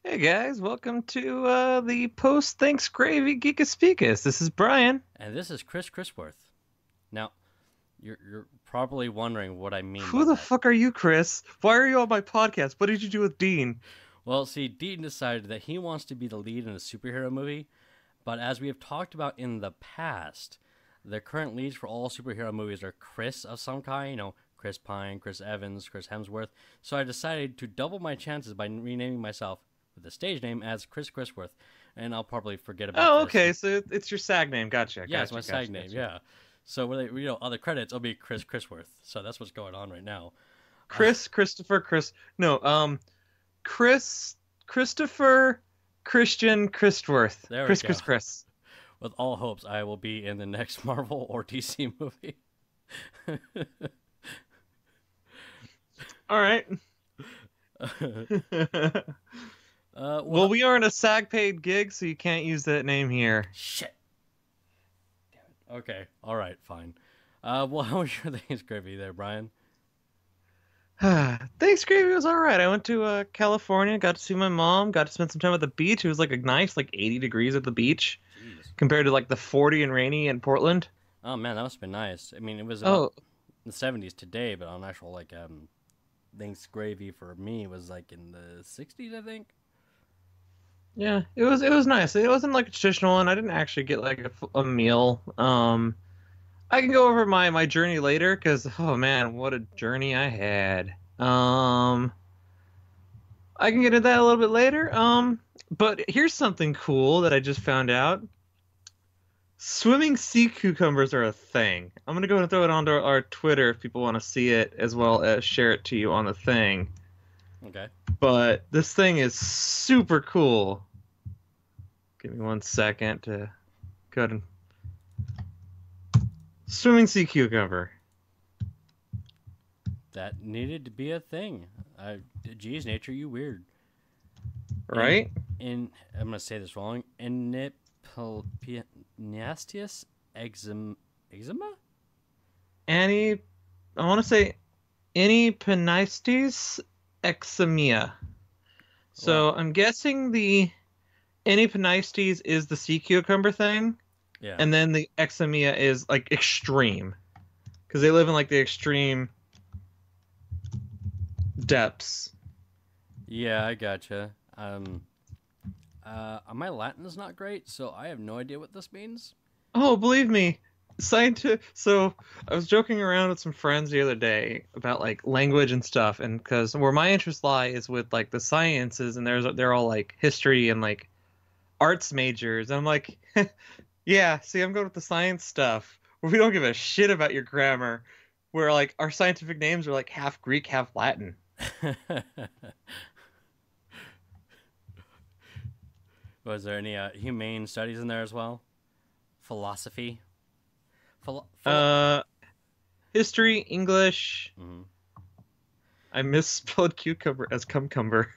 Hey guys, welcome to the post Thanks Gravy Geekus Speakus. This is Bryan. And this is Chrisworth. Now, you're probably wondering what I mean by Who the that. fuck are you, Chris? Why are you on my podcast? What did you do with Dean? Well, see, Deaton decided that he wants to be the lead in a superhero movie, but as we have talked about in the past, the current leads for all superhero movies are Chris of some kind, Chris Pine, Chris Evans, Chris Hemsworth. So I decided to double my chances by renaming myself with the stage name as Chrisworth, and I'll probably forget about Oh, this. okay, so it's your SAG name. Gotcha, Yeah, it's my gotcha, SAG gotcha, name. gotcha. Yeah. So when other credits, it'll be Chrisworth. So that's what's going on right now. Uh, Chris, Christopher, Chris. No, Chris, Christopher, Christian, Chrisworth. there we Chris, go. Chris, Chris. With all hopes, I will be in the next Marvel or DC movie. All right. Well, Well, we aren't a SAG paid gig, so you can't use that name here. shit. Okay. All right. Fine. Well, how was your Thanksgiving there, Bryan? Thanksgiving was all right. I went to California, got to see my mom, got to spend some time at the beach. It was like a nice, like 80 degrees at the beach Jeez. compared to like the 40 and rainy in Portland. Oh man, that must have been nice. I mean, it was about Oh, the 70s today, but on actual Thanksgravy for me was like in the 60s, I think. yeah, it was nice. It wasn't like a traditional one. I didn't actually get like a meal. I can go over my journey later because oh man, what a journey I had. I can get into that a little bit later. But here's something cool that I just found out. Swimming sea cucumbers are a thing. I'm gonna go and throw it onto our Twitter if people want to see it, as well as share it to you on the thing. Okay. But this thing is super cool. Give me 1 second to go ahead and swimming sea cucumber, That needed to be a thing. Geez, nature, you weird. In right? I'm gonna say this wrong. Enipiastius eczema. Any, I want to say any penistes exemia. Well, So I'm guessing the any penistes is the sea cucumber thing, yeah, and then the exemia is like extreme because they live in like the extreme depths. yeah, I gotcha. My Latin is not great, so I have no idea what this means. Oh, believe me, scientific. So I was joking around with some friends the other day about like language and stuff, and because where my interests lie is with like the sciences, and they're all like history and like arts majors. I'm like, yeah, see, I'm going with the science stuff where we don't give a shit about your grammar, where like our scientific names are like half Greek, half Latin. Was there any humane studies in there as well? Philosophy. Uh, History, English. Mhm. I misspelled cucumber as cumcumber.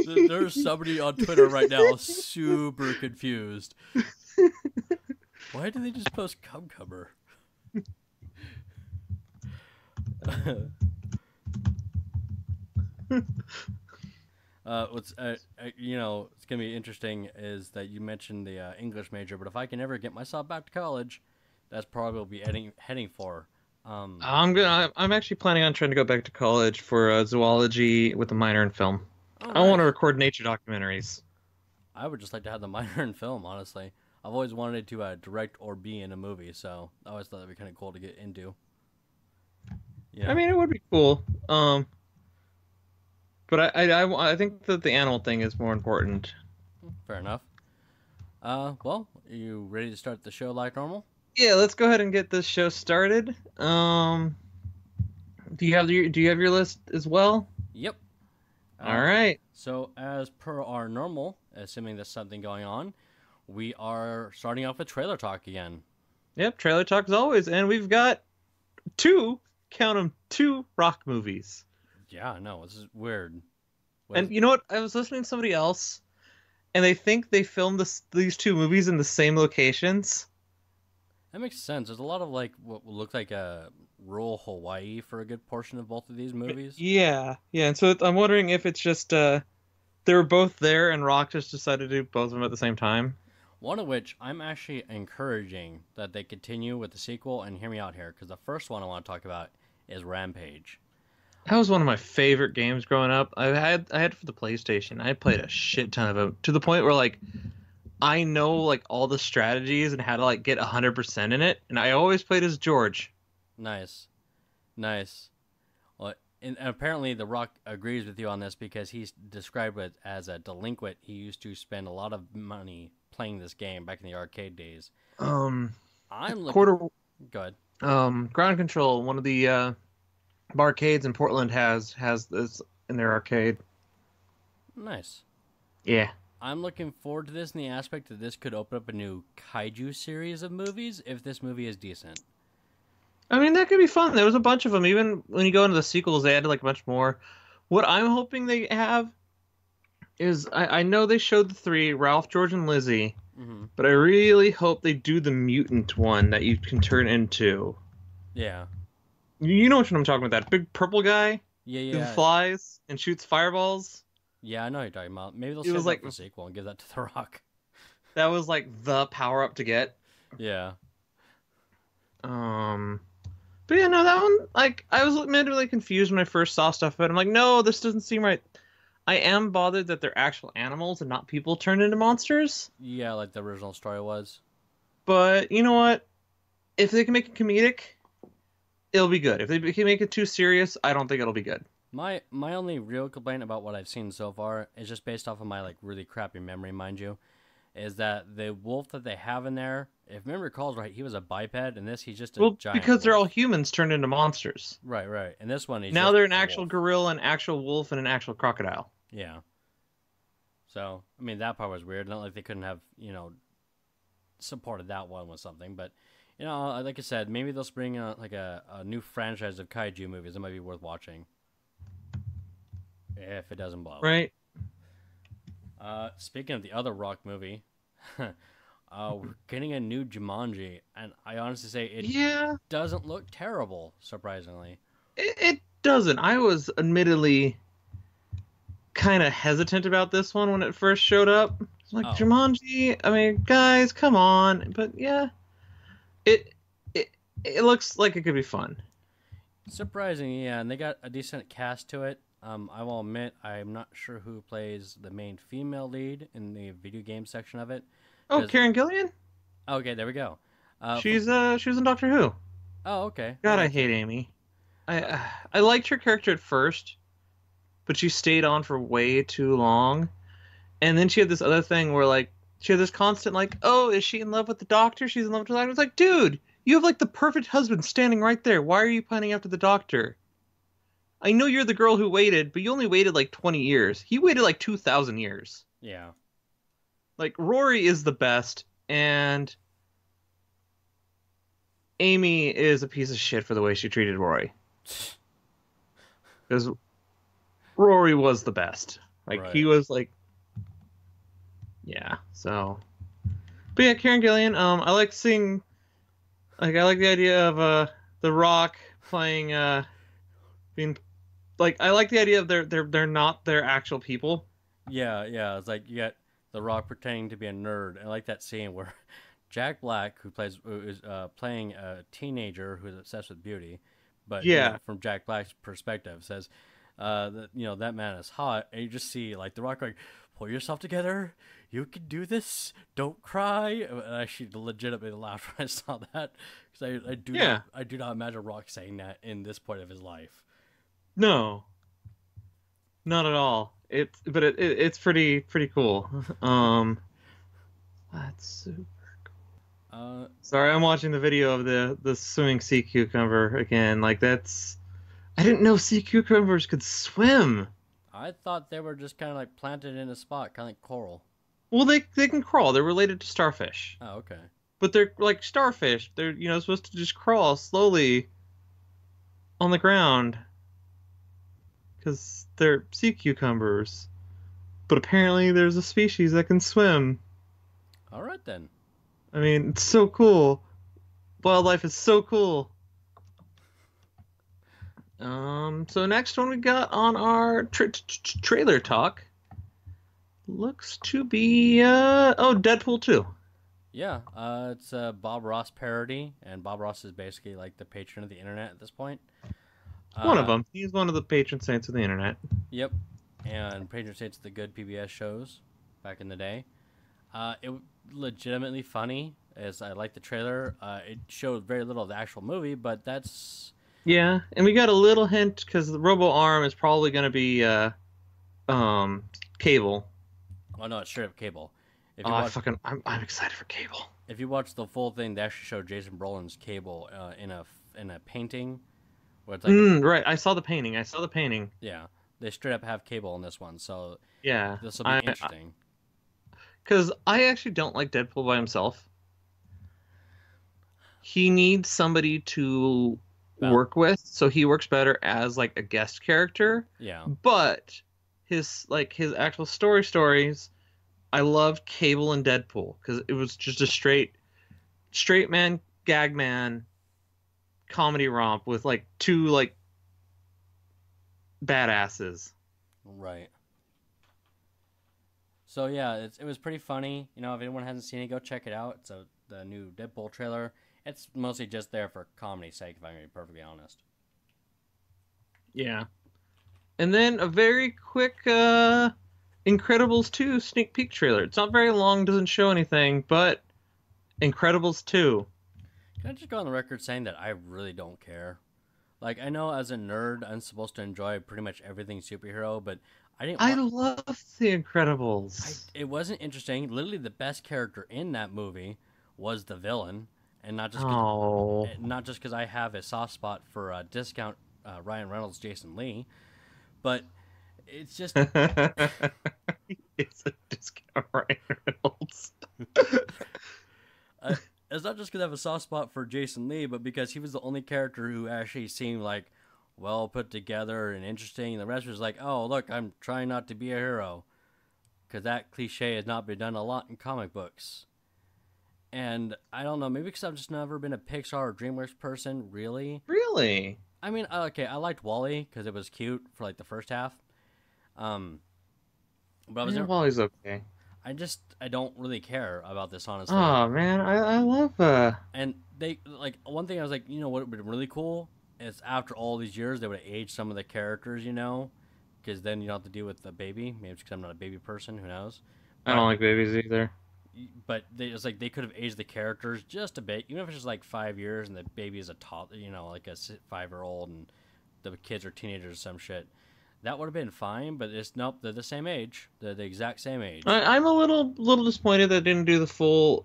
There's somebody on Twitter right now super confused. Why did they just post cum cover? What's it's gonna be interesting is that you mentioned the English major, but if I can ever get myself back to college, that's probably what I'll be heading for. Um, I'm actually planning on trying to go back to college for zoology with a minor in film. oh, I want to nice. record nature documentaries. I would just like to have the minor in film. Honestly, I've always wanted to direct or be in a movie, so I always thought that'd be kind of cool to get into. You I know, mean, it would be cool. But I think that the animal thing is more important. fair enough. Well, are you ready to start the show like normal? Yeah, let's go ahead and get this show started. Do you have your list as well? Yep. All Uh, right. so as per our normal, assuming there's something going on, we are starting off with trailer talk again. Yep, trailer talk as always, and we've got two, count them, two rock movies. Yeah, no, this is weird. What is? And you know what? I was listening to somebody else, and they think they filmed these two movies in the same locations. That makes sense. There's a lot of like what looked like a rural Hawaii for a good portion of both of these movies. Yeah, yeah. And so I'm wondering if it's just they were both there and Rock just decided to do both of them at the same time. One of which I'm actually encouraging that they continue with the sequel. And hear me out here, because the first one I want to talk about is Rampage. That was one of my favorite games growing up. I had it for the PlayStation. I played a shit ton of them to the point where like I know like all the strategies and how to like get 100% in it, and I always played as George. Nice, nice. Well, and apparently The Rock agrees with you on this because he's described it as a delinquent. He used to spend a lot of money playing this game back in the arcade days. Um, I'm looking. Quarter Good. Ground Control, one of the arcades in Portland has this in their arcade. Nice. Yeah. I'm looking forward to this in the aspect that this could open up a new kaiju series of movies if this movie is decent. I mean, that could be fun. There was a bunch of them. Even when you go into the sequels, they added like a bunch more. What I'm hoping they have is I know they showed the three, Ralph, George, and Lizzie, but I really hope they do the mutant one that you can turn into. Yeah. You know which one I'm talking about, that big purple guy Yeah. who flies and shoots fireballs? Yeah, I know what you're talking about. Maybe they'll It save was that like for the sequel and give that to The Rock. that was like the power up to get. Yeah. But yeah, no, that one, like, I was admittedly confused when I first saw stuff of it. I'm like, no, this doesn't seem right. I am bothered that they're actual animals and not people turned into monsters. Yeah, like the original story was. But you know what? If they can make it comedic, it'll be good. If they can make it too serious, I don't think it'll be good. My only real complaint about what I've seen so far is just based off of my like really crappy memory, mind you, is that the wolf that they have in there, if memory recalls right, he was a biped, and this he's just a Well, giant because they're all wolf. humans turned into monsters. Right. And this one he's Now just they're an a actual wolf. gorilla, an actual wolf, and an actual crocodile. Yeah. So I mean that part was weird. Not like they couldn't have supported that one with something, but like I said, maybe they'll bring like a new franchise of kaiju movies that might be worth watching. If it doesn't blow. Right? Speaking of the other Rock movie, we're getting a new Jumanji, and I honestly say it doesn't look terrible, surprisingly. It doesn't. I was admittedly kind of hesitant about this one when it first showed up. It's like, Jumanji, I mean, guys, come on. But yeah, it looks like it could be fun. Surprising, yeah, and they got a decent cast to it. I will admit I'm not sure who plays the main female lead in the video game section of it. Oh, Karen Gillian? Okay, there we go. She was in Doctor Who. Oh, okay. God, I hate Amy. I liked her character at first, but she stayed on for way too long. And then she had this other thing where like she had this constant like, oh, is she in love with the Doctor? She's in love with the Doctor. It's like, dude, you have like the perfect husband standing right there. Why are you pining after the Doctor? I know you're the girl who waited, but you only waited like 20 years. He waited like 2,000 years. Yeah. Like, Rory is the best, and Amy is a piece of shit for the way she treated Rory. Because Rory was the best. Like, Right. he was like... Yeah, so... But yeah, Karen Gillian, I like seeing... Like, I like the idea of The Rock playing... being... Like, I like the idea of they're not their actual people. Yeah. It's like you got The Rock pretending to be a nerd. I like that scene where Jack Black, who is playing a teenager who's obsessed with beauty, but from Jack Black's perspective, says that man is hot, and you just see like The Rock like, pull yourself together, you can do this, don't cry. And I actually legitimately laughed when I saw that because I do not imagine Rock saying that in this point of his life. No, not at all. It's pretty cool. That's super cool. Sorry, I'm watching the video of the swimming sea cucumber again. Like I didn't know sea cucumbers could swim. I thought they were just kind of like planted in a spot, kind of like coral. Well, they can crawl. They're related to starfish. Oh, okay. But they're like starfish. They're supposed to just crawl slowly on the ground. Because they're sea cucumbers. But apparently there's a species that can swim. All right, then. I mean, it's so cool. Wildlife is so cool. So next one we got on our trailer talk looks to be Deadpool 2. Yeah, it's a Bob Ross parody, and Bob Ross is basically like the patron of the internet at this point. One of Uh, them. He's one of the patron saints of the internet. yep, and patron saints of the good PBS shows back in the day. It was legitimately funny, as I like the trailer. It showed very little of the actual movie, but that's Yeah, and we got a little hint because the Robo Arm is probably going to be um Cable. oh no, it's straight up Cable. If Oh, you watch I'm excited for Cable. if you watch the full thing, they actually show Jason Brolin's Cable in a painting where it's like Right. I saw the painting. yeah, they straight up have Cable in this one, so Yeah, this will be interesting. because I actually don't like Deadpool by himself. He needs somebody to Well, work with, so he works better as like a guest character. yeah, But his actual stories, I loved Cable and Deadpool because it was just a straight man, gag man, comedy romp with like two like badasses. right. So yeah, it was pretty funny. You know, if anyone hasn't seen it, go check it out. It's the new Deadpool trailer. It's mostly just there for comedy's sake, if I'm gonna be perfectly honest. Yeah. And then a very quick Incredibles 2 sneak peek trailer. It's not very long, doesn't show anything, but Incredibles 2. Can I just go on the record saying that I really don't care? Like, I know as a nerd, I'm supposed to enjoy pretty much everything superhero, but I didn't. I love the Incredibles. It wasn't interesting. Literally, the best character in that movie was the villain, and Oh. not just because I have a soft spot for discount Ryan Reynolds, Jason Lee, but it's just It's a discount Ryan Reynolds. it's not just because I have a soft spot for Jason Lee, but because he was the only character who actually seemed like well put together and interesting. The rest was like, oh look, I'm trying not to be a hero, because that cliche has not been done a lot in comic books. And I don't know, maybe because I've just never been a Pixar or DreamWorks person, really. Really? I mean, okay, I liked Wall-E because it was cute for like the first half. But I was Yeah, Wally's okay. I don't really care about this, honestly. Oh man, I love And they like one thing I was like, you know what would be really cool is after all these years they would age some of the characters, you know, because then you don't have to deal with the baby. Maybe it's because I'm not a baby person, who knows? I don't like babies either. But it's like they could have aged the characters just a bit, even if it's just like 5 years and the baby is a toddler, you know, like a 5-year-old, and the kids are teenagers or some shit. That would have been fine, but it's nope. They're the same age. They're the exact same age. I'm a little disappointed that they didn't do the full.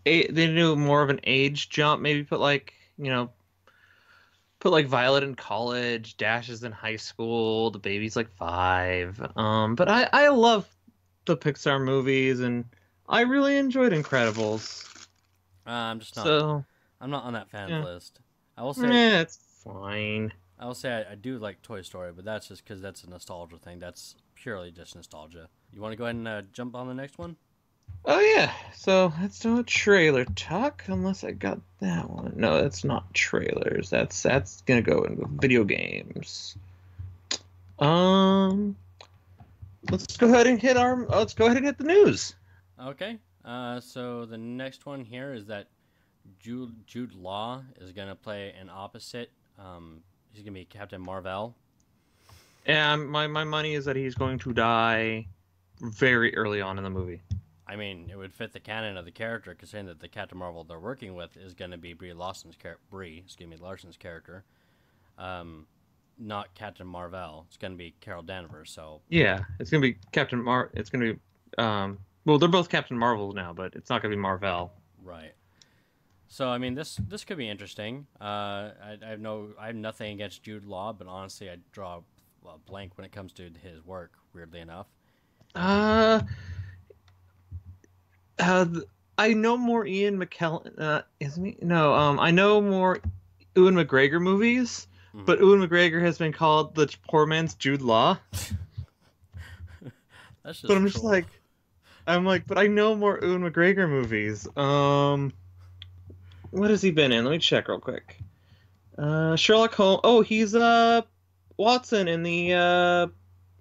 They didn't do more of an age jump. Maybe put like Violet in college, Dash is in high school, the baby's like 5. But I love the Pixar movies and I really enjoyed Incredibles. I'm just not. So I'm not on that fan yeah. list. I will say. It's fine. I will say I do like Toy Story, but that's just because that's a nostalgia thing. That's purely just nostalgia. You want to go ahead and jump on the next one? Oh yeah, so let's do a trailer talk. Unless I got that one. No, that's not trailers. That's gonna go in with video games. Let's go ahead and hit the news. Okay. So the next one here is that Jude Law is gonna play an opposite. He's gonna be Captain Marvel. And my money is that he's going to die very early on in the movie. I mean, it would fit the canon of the character, considering that the Captain Marvel they're working with is going to be Brie Larson's character, not Captain Marvel. It's going to be Carol Danvers. So yeah, it's going to be It's going to be well, they're both Captain Marvel now, but it's not going to be Marvel. Right. So I mean, this could be interesting. I have nothing against Jude Law, but honestly, I draw a blank when it comes to his work. Weirdly enough. I know more Ian McKellen. Isn't he? No. I know more Ewan McGregor movies, but Ewan McGregor has been called the poor man's Jude Law. That's just. But I'm just like, but I know more Ewan McGregor movies. What has he been in? Let me check real quick. Sherlock Holmes. Oh, he's Watson in the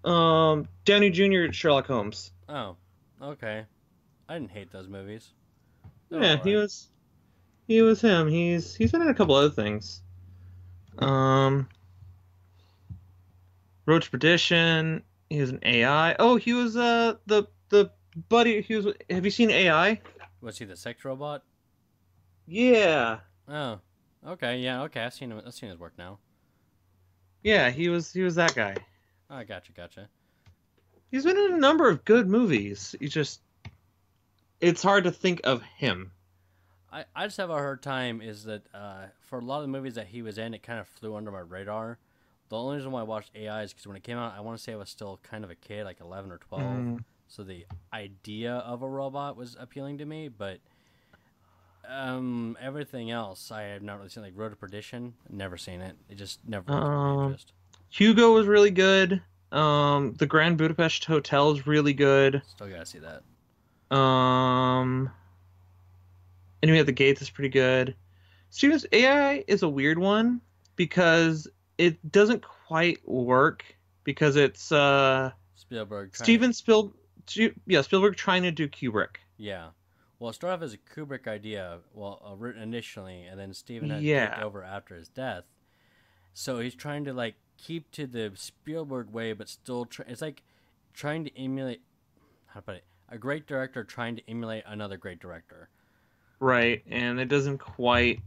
Downey Jr. Sherlock Holmes. Oh, okay. I didn't hate those movies. They were Yeah, all right. he was him. He's been in a couple other things. Um, Road to Perdition. He was an AI. Oh, he was the buddy. He was. Have you seen AI? Was he the sex robot? Yeah, Oh, okay. Yeah, okay. I've seen him. I've seen his work now. yeah. He was that guy. Oh, I gotcha. He's been in a number of good movies. It's hard to think of him. I just have a hard time is that for a lot of the movies that he was in, it kind of flew under my radar. The only reason why I watched AI is because when it came out, I want to say I was still kind of a kid, like 11 or 12. So the idea of a robot was appealing to me, but everything else I have not really seen, like Road to Perdition. Never seen it. It just never took my interest. Hugo was really good. The Grand Budapest Hotel is really good. Still gotta see that. Enemy at the Gates is pretty good. Steven's AI is a weird one because it doesn't quite work because it's Spielberg. Spielberg trying to do Kubrick. Yeah. Well, it started off as a Kubrick idea, written initially, and then Steven had to take over after his death. So he's trying to like keep to the Spielberg way, but still it's like trying to emulate. How to put it? A great director trying to emulate another great director. Right, and it doesn't quite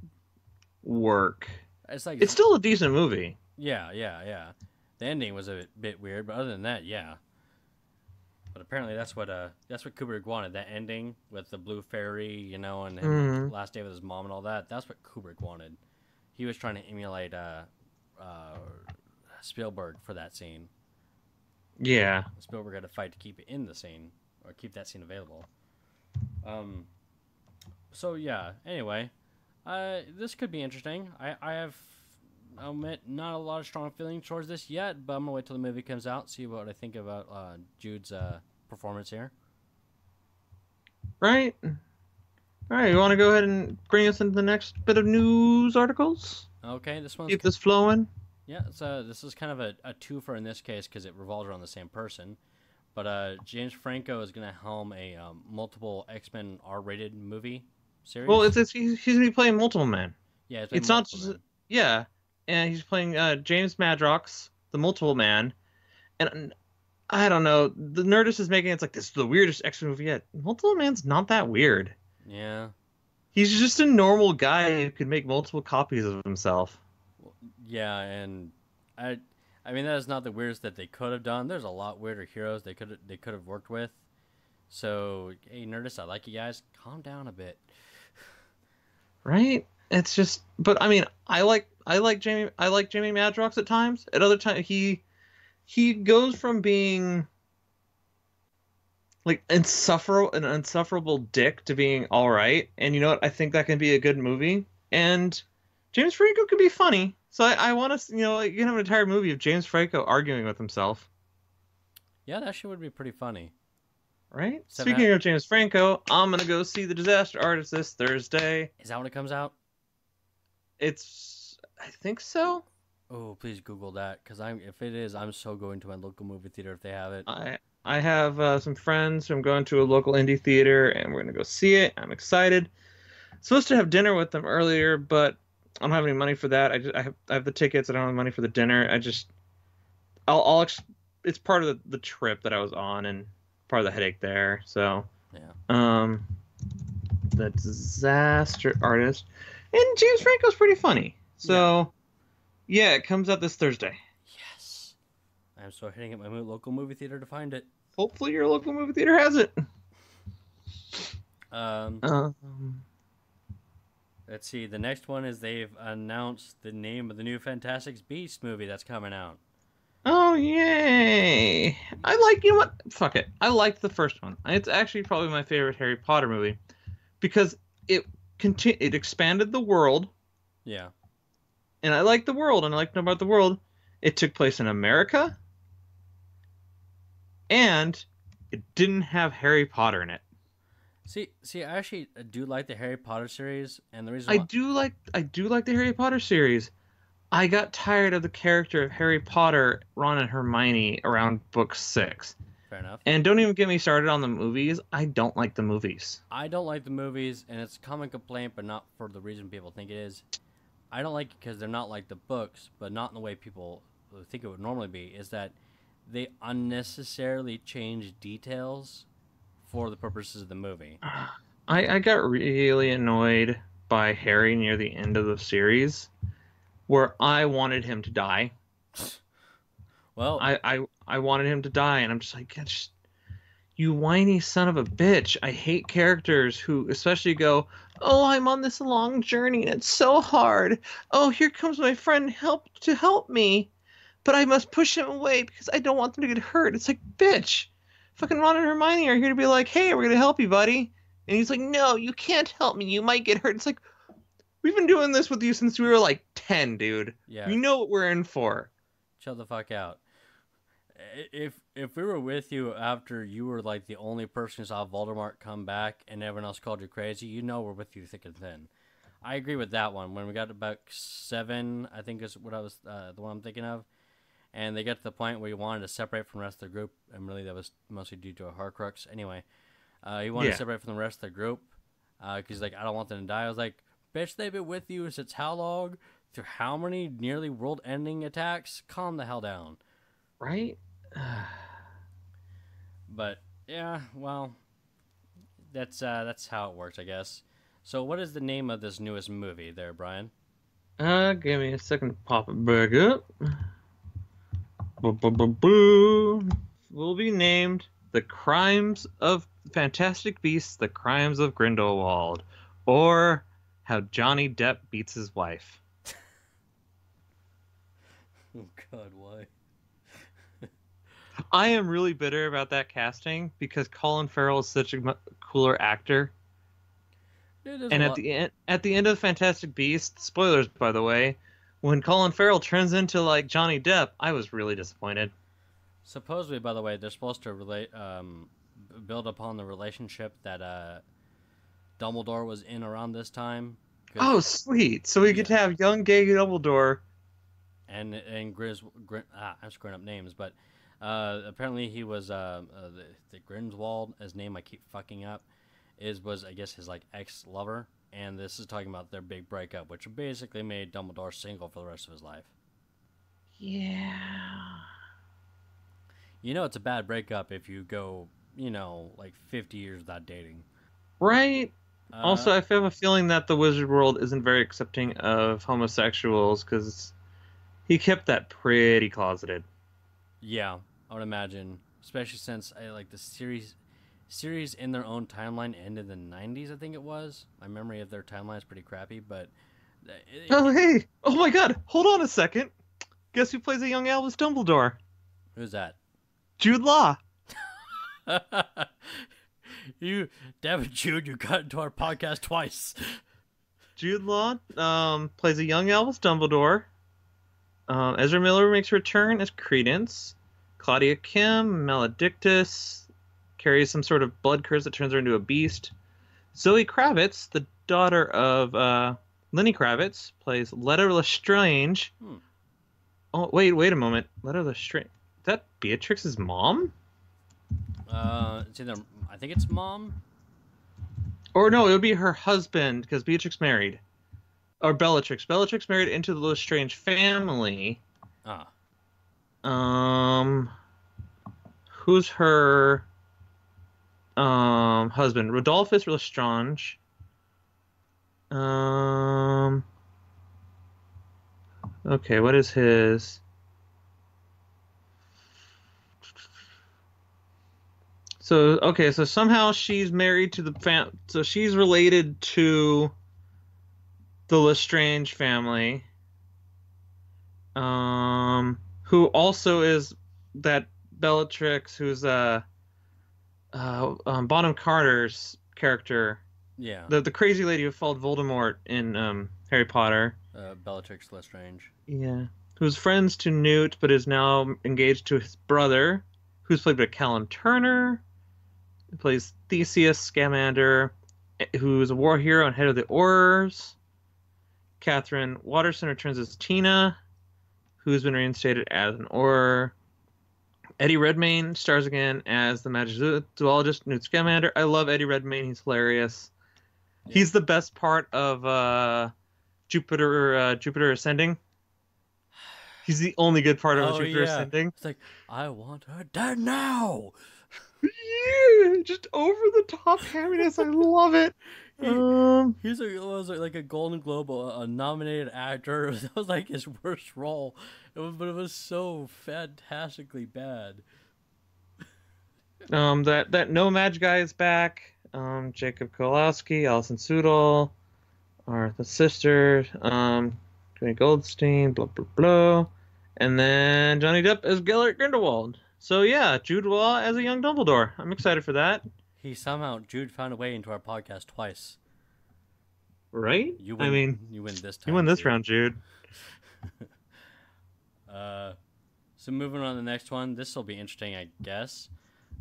work. It's like it's still a decent movie. Yeah. The ending was a bit weird, but other than that, yeah. But apparently that's what Kubrick wanted. That ending with the blue fairy, and him last day with his mom and all that. That's what Kubrick wanted. He was trying to emulate Spielberg for that scene. Yeah. Spielberg had to fight to keep it in the scene or keep that scene available. So yeah. Anyway, this could be interesting. I'll admit not a lot of strong feelings towards this yet, but I'm gonna wait till the movie comes out, see what I think about Jude's performance here. Right. All right. You want to go ahead and bring us into the next bit of news articles? Okay, this one's keep this flowing. Yeah, this is kind of a twofer in this case because it revolves around the same person. But James Franco is gonna helm a multiple X-Men R-rated movie series. Well, he's gonna be playing Multiple Man. Yeah, it's not just yeah. And he's playing James Madrox, the Multiple Man, and I don't know. The Nerdist is making it's like this is the weirdest X-Men movie yet. Multiple Man's not that weird. Yeah, he's just a normal guy who could make multiple copies of himself. Yeah, and I mean that is not the weirdest that they could have done. There's a lot weirder heroes they could have worked with. So hey, Nerdist, I like you guys. Calm down a bit. Right? It's just, but I mean, I like Jamie Madrox at times. At other times, he goes from being like an insufferable dick to being all right. And you know what? I think that can be a good movie. And James Franco could be funny. So I want to, you can have an entire movie of James Franco arguing with himself. Yeah, that shit would be pretty funny. Right? Speaking of James Franco, I'm going to go see The Disaster Artist this Thursday. Is that when it comes out? I think so. Oh, please Google that, because if it is, I'm so going to my local movie theater if they have it. I have some friends who I'm going to a local indie theater, and we're going to go see it. I'm excited. Supposed to have dinner with them earlier, but I don't have any money for that. I have the tickets. I don't have money for the dinner. It's part of the trip that I was on and part of the headache there. So yeah. The Disaster Artist, and James Franco's pretty funny. So yeah, it comes out this Thursday. Yes, I'm so hitting at my local movie theater to find it. Hopefully your local movie theater has it. Let's see. The next one is they've announced the name of the new Fantastic Beasts movie that's coming out. Oh, yay. You know what? Fuck it. I liked the first one. It's actually probably my favorite Harry Potter movie because it expanded the world. Yeah. And I like the world, and I like to know about the world. It took place in America, and it didn't have Harry Potter in it. See, I actually do like the Harry Potter series, and the reason I why. do like I do like the Harry Potter series. I got tired of the character of Harry Potter, Ron and Hermione around book 6. Fair enough. And don't even get me started on the movies. I don't like the movies. I don't like the movies, and it's a common complaint, but not for the reason people think it is. I don't like it because they're not like the books, but not in the way people think it would normally be. Is that they unnecessarily change details for the purposes of the movie. I got really annoyed by Harry near the end of the series, where I wanted him to die. Well, I wanted him to die, and I'm just like, just, you whiny son of a bitch. I hate characters who especially go, oh, I'm on this long journey and it's so hard. Oh, here comes my friend to help me, but I must push him away because I don't want them to get hurt. It's like, bitch, fucking Ron and Hermione are here to be like, hey, we're gonna help you, buddy. And he's like, no, you can't help me. You might get hurt. It's like, we've been doing this with you since we were like 10, dude. yeah, We know what we're in for. chill the fuck out. If we were with you after you were like the only person who saw Voldemort come back and everyone else called you crazy, you know we're with you thick and thin. I agree with that one. When we got to about 7, I think is what I was the one I'm thinking of, and they got to the point where he wanted to separate from the rest of the group, and really that was mostly due to a Horcrux. Anyway, he wanted to separate from the rest of the group because he's like, I don't want them to die. I was like, bitch, they've been with you since how long? Through how many nearly world-ending attacks? Calm the hell down. Right? But yeah, well, that's how it works, I guess. So, what is the name of this newest movie, there, Bryan? Give me a second to pop it back up. Boo. Will be named The Crimes of Fantastic Beasts, The Crimes of Grindelwald, or How Johnny Depp Beats His Wife. Oh God, why? I am really bitter about that casting because Colin Farrell is such a cooler actor. And at the end of Fantastic Beasts, spoilers by the way, when Colin Farrell turns into like Johnny Depp, I was really disappointed. Supposedly, by the way, they're supposed to build upon the relationship that Dumbledore was in around this time. Oh, sweet! So we get to have young gay Dumbledore. And I'm screwing up names, but apparently he was the Grindelwald, his name I keep fucking up, was I guess his like ex-lover, and this is talking about their big breakup, which basically made Dumbledore single for the rest of his life. Yeah. You know it's a bad breakup if you go, like 50 years without dating. Right? Also, I have a feeling that the wizard world isn't very accepting of homosexuals because he kept that pretty closeted. Yeah, I would imagine, especially since like the series in their own timeline ended in the 90s, I think it was. My memory of their timeline is pretty crappy, but hey, oh my God, hold on a second. Guess who plays a young Albus Dumbledore? Who's that? Jude Law. Damn it, Jude, you got into our podcast twice. Jude Law plays a young Albus Dumbledore. Ezra Miller makes a return as Credence. Claudia Kim, Maledictus, carries some sort of blood curse that turns her into a beast. Zoe Kravitz, the daughter of Lenny Kravitz, plays Letta Lestrange. Oh, wait a moment. Letta Lestrange. Is that Beatrix's mom? It's either, I think it's mom. Or no, it would be her husband, because Beatrix married. Or Bellatrix. Bellatrix married into the Lestrange family. Who's her husband? Rodolphus Lestrange. Okay, what is his? So somehow she's married to the so she's related to the Lestrange family. Who also is that Bellatrix, who's Bonham Carter's character. Yeah. The crazy lady who followed Voldemort in Harry Potter. Bellatrix Lestrange. Yeah. Who's friends to Newt, but is now engaged to his brother, who's played by Callum Turner. He plays Theseus Scamander, who's a war hero and head of the Aurors. Catherine Watterson returns as Tina, who's been reinstated as an Auror. Eddie Redmayne stars again as the magic zoologist Newt Scamander. I love Eddie Redmayne. He's hilarious. Yeah. He's the best part of Jupiter Ascending. He's the only good part of Jupiter Ascending. It's like, I want her dead now. Yeah, just over the top hamminess. I love it. He's like a Golden Globe nominated actor. That was like his worst role, but it was so fantastically bad. That No Madge guy is back. Jacob Kowalski, Alison Sudol are the sisters. Tony Goldstein, blah blah blah, and then Johnny Depp as Gellert Grindelwald. So yeah, Jude Law as a young Dumbledore. I'm excited for that. Jude found a way into our podcast twice. Right? You win this time. You win this round, Jude. So moving on to the next one. This will be interesting, I guess.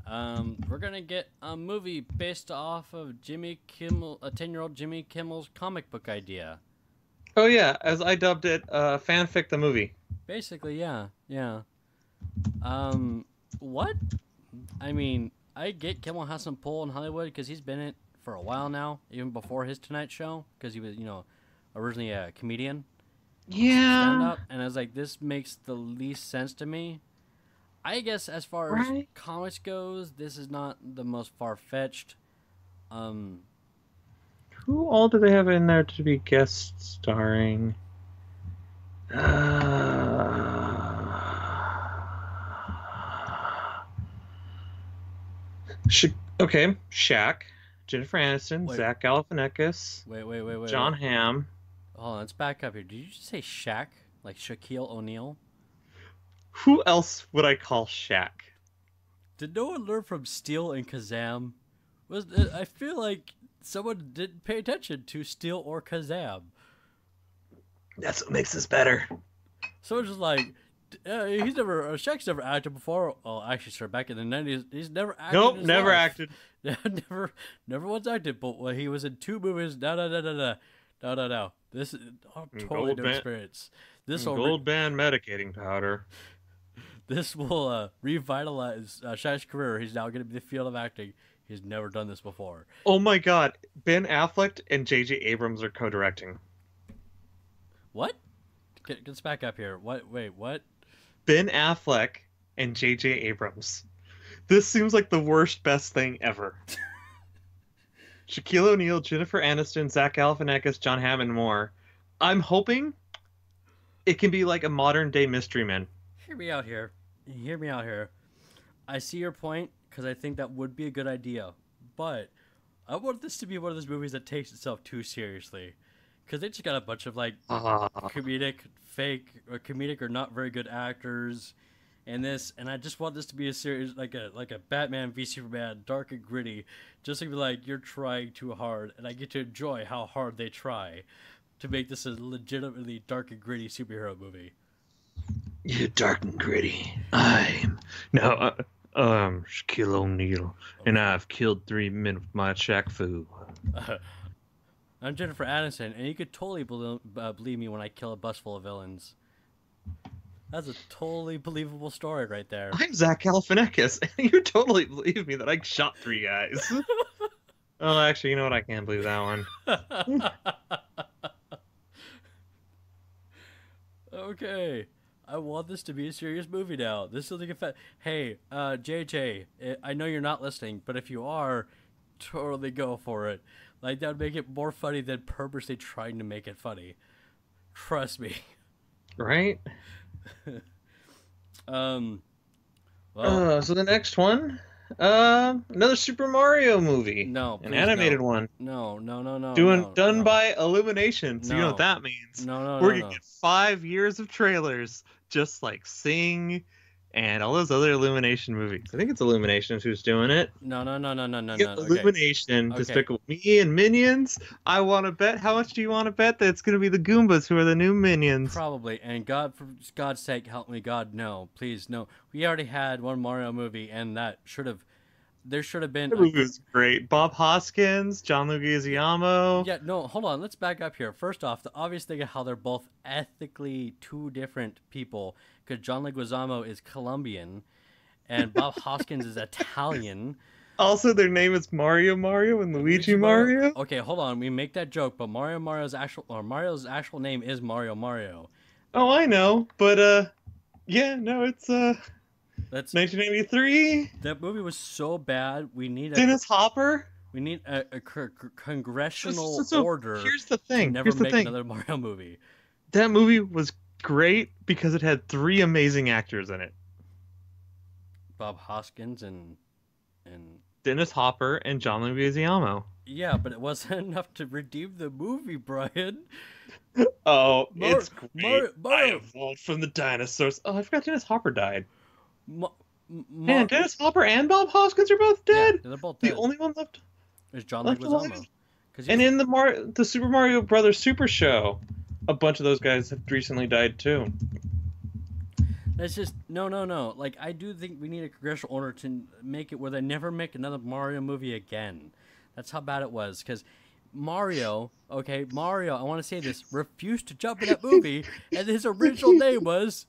We're gonna get a movie based off of Jimmy Kimmel, a 10-year-old Jimmy Kimmel's comic book idea. Oh yeah, as I dubbed it, fanfic the movie. Basically, yeah. What? I mean, I get Kimmel has some pull in Hollywood because he's been in it for a while now, even before his Tonight Show, because he was, originally a comedian. Yeah. Stand-up, and I was like, this makes the least sense to me. I guess as far as comics goes, this is not the most far-fetched. Who all do they have in there to be guest starring? Okay, Shaq, Jennifer Aniston, Zach Galifianakis. Wait. John Hamm. Hold on, let's back up here. Did you just say Shaq? Like Shaquille O'Neal? Who else would I call Shaq? Did no one learn from Steel and Kazam? I feel like someone didn't pay attention to Steel or Kazam. That's what makes this better. Someone's just like, Shaq's never acted before. Oh, actually, sir, back in the 90s, he's never acted. Nope, never acted. never once acted. But when he was in 2 movies, no. This is a totally new experience. This will gold band medicating powder. This will revitalize Shaq's career. He's now going to be the field of acting. He's never done this before. Oh my God, Ben Affleck and J.J. Abrams are co-directing. What? Let's back up here. What? Wait, what? Ben Affleck and J.J. Abrams. This seems like the worst, best thing ever. Shaquille O'Neal, Jennifer Aniston, Zach Galifianakis, John Hamm, and more. I'm hoping it can be like a modern-day Mystery Men. Hear me out here. I see your point, because I think that would be a good idea. But I want this to be one of those movies that takes itself too seriously. Because they just got a bunch of, like, comedic or not very good actors in this. And I just want this to be a series, like a Batman v Superman, dark and gritty. Just to be like, you're trying too hard. And I get to enjoy how hard they try to make this a legitimately dark and gritty superhero movie. You're dark and gritty. I'm Shaquille O'Neal, and I've killed 3 men with my Shaq Fu. I'm Jennifer Aniston, and you could totally believe me when I kill a bus full of villains. That's a totally believable story right there. I'm Zach Galifianakis, and you totally believe me that I shot 3 guys. Oh, actually, you know what? I can't believe that one. Okay. I want this to be a serious movie now. This is like a Hey, JJ, I know you're not listening, but if you are, totally go for it. Like, that would make it more funny than purposely trying to make it funny. Trust me. Right? Well, so the next one, another Super Mario movie. No, an animated one. No. Done by Illumination. So you know what that means. We're gonna get 5 years of trailers, just like Sing and all those other Illumination movies. I think it's Illumination who's doing it. No. Illumination, Despicable Me and Minions. I want to bet. How much do you want to bet that it's going to be the Goombas who are the new Minions? Probably. And God, for God's sake, help me, God, no. Please, no. We already had one Mario movie, and that should have there should have been That movie was great. Bob Hoskins, John Leguizamo. Yeah, no, hold on. Let's back up here. First off, the obvious thing of how they're both ethically two different people, because John Leguizamo is Colombian, and Bob Hoskins is Italian. Also, their name is Mario and Luigi Mario. Okay, hold on. We make that joke, but Mario's actual name is Mario. Oh, I know, but yeah, no, it's That's 1993. That movie was so bad. We need Dennis Hopper. We need a congressional So order. Here's the thing. To never make another Mario movie. That movie was great because it had 3 amazing actors in it. Bob Hoskins and Dennis Hopper and John Leguizamo. Yeah, but it wasn't enough to redeem the movie, Bryan. Oh, it's great. I evolved from the dinosaurs. Oh, I forgot Dennis Hopper died. Man, Dennis Hopper and Bob Hoskins are both dead. Yeah, they're both dead. The only one left is John Leguizamo. And in the Super Mario Brothers Super Show, a bunch of those guys have recently died too. That's just no. Like, I do think we need a congressional order to make it where they never make another Mario movie again. That's how bad it was. Because Mario, I want to say this, refused to jump in that movie, and his original name was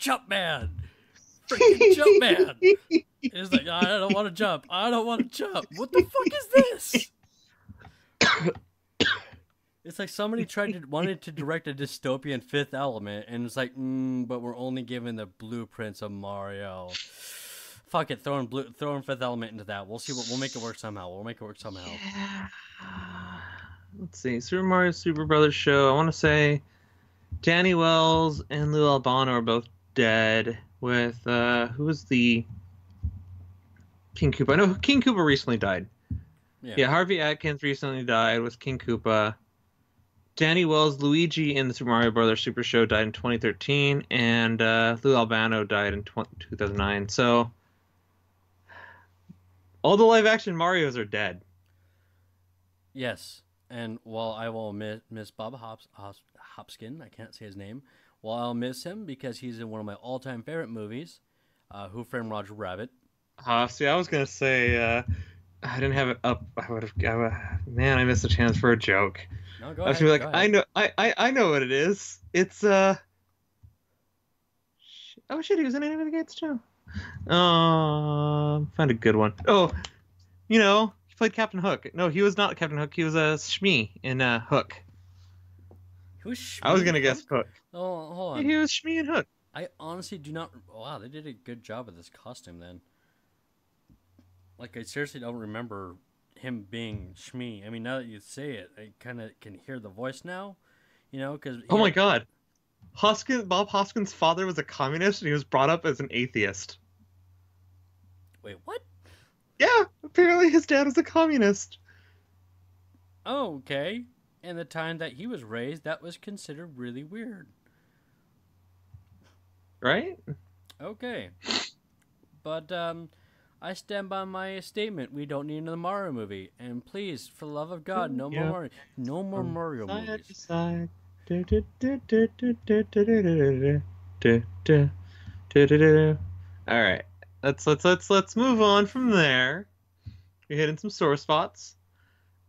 Jumpman. Freaking Jumpman. It's like, I don't want to jump. I don't want to jump. What the fuck is this? It's like somebody wanted to direct a dystopian Fifth Element, and it's like, but we're only given the blueprints of Mario. Fuck it, throw in Fifth Element into that. We'll see we'll make it work somehow. Yeah. Let's see, Super Mario Super Brothers Show. I want to say Danny Wells and Lou Albano are both dead. With who was the King Koopa? I know King Koopa recently died. Yeah, Harvey Atkins recently died with King Koopa. Danny Wells, Luigi in the Super Mario Brothers Super Show died in 2013, and Lou Albano died in 2009. So all the live-action Marios are dead. Yes, and while I will miss Bob Hopkins, I can't say his name. Well, I'll miss him because he's in one of my all-time favorite movies, Who Framed Roger Rabbit. See, I was gonna say I didn't have it up. Man, I missed a chance for a joke. No, go I was ahead. gonna be like, I know what it is. It's oh shit, he was in Enemy of the Gates too. Find a good one. Oh, he played Captain Hook. No, he was not Captain Hook. He was a Shmi in Hook. Who's Shmi? I was gonna guess Hook. Oh, hold on. Yeah, he was Shmi in Hook. I honestly do not. Wow, they did a good job with this costume then. Like, I seriously don't remember him being Shmi. I mean, now that you say it, I kind of can hear the voice now. Because oh my god, Bob Hoskins' father was a communist, and he was brought up as an atheist. Wait, what? Yeah, apparently his dad was a communist. Oh, okay. And the time that he was raised, that was considered really weird. Right? Okay. But, I stand by my statement. We don't need another Mario movie. And please, for the love of God, no more Mario. No more Mario movies. Alright. Let's move on from there. We're hitting some sore spots.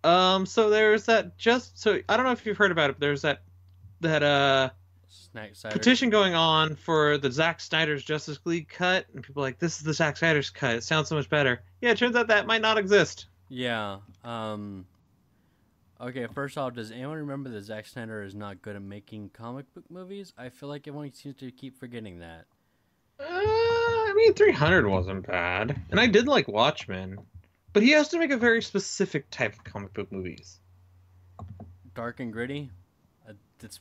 So there's that I don't know if you've heard about it, but there's that petition going on for the Zack Snyder's Justice League cut, and people are like, this is the Zack Snyder's cut. It sounds so much better. Yeah, it turns out that might not exist. Yeah. Okay, first off, does anyone remember that Zack Snyder is not good at making comic book movies? I feel like everyone seems to keep forgetting that. I mean, 300 wasn't bad. And I did like Watchmen. But he has to make a very specific type of comic book movies. Dark and gritty?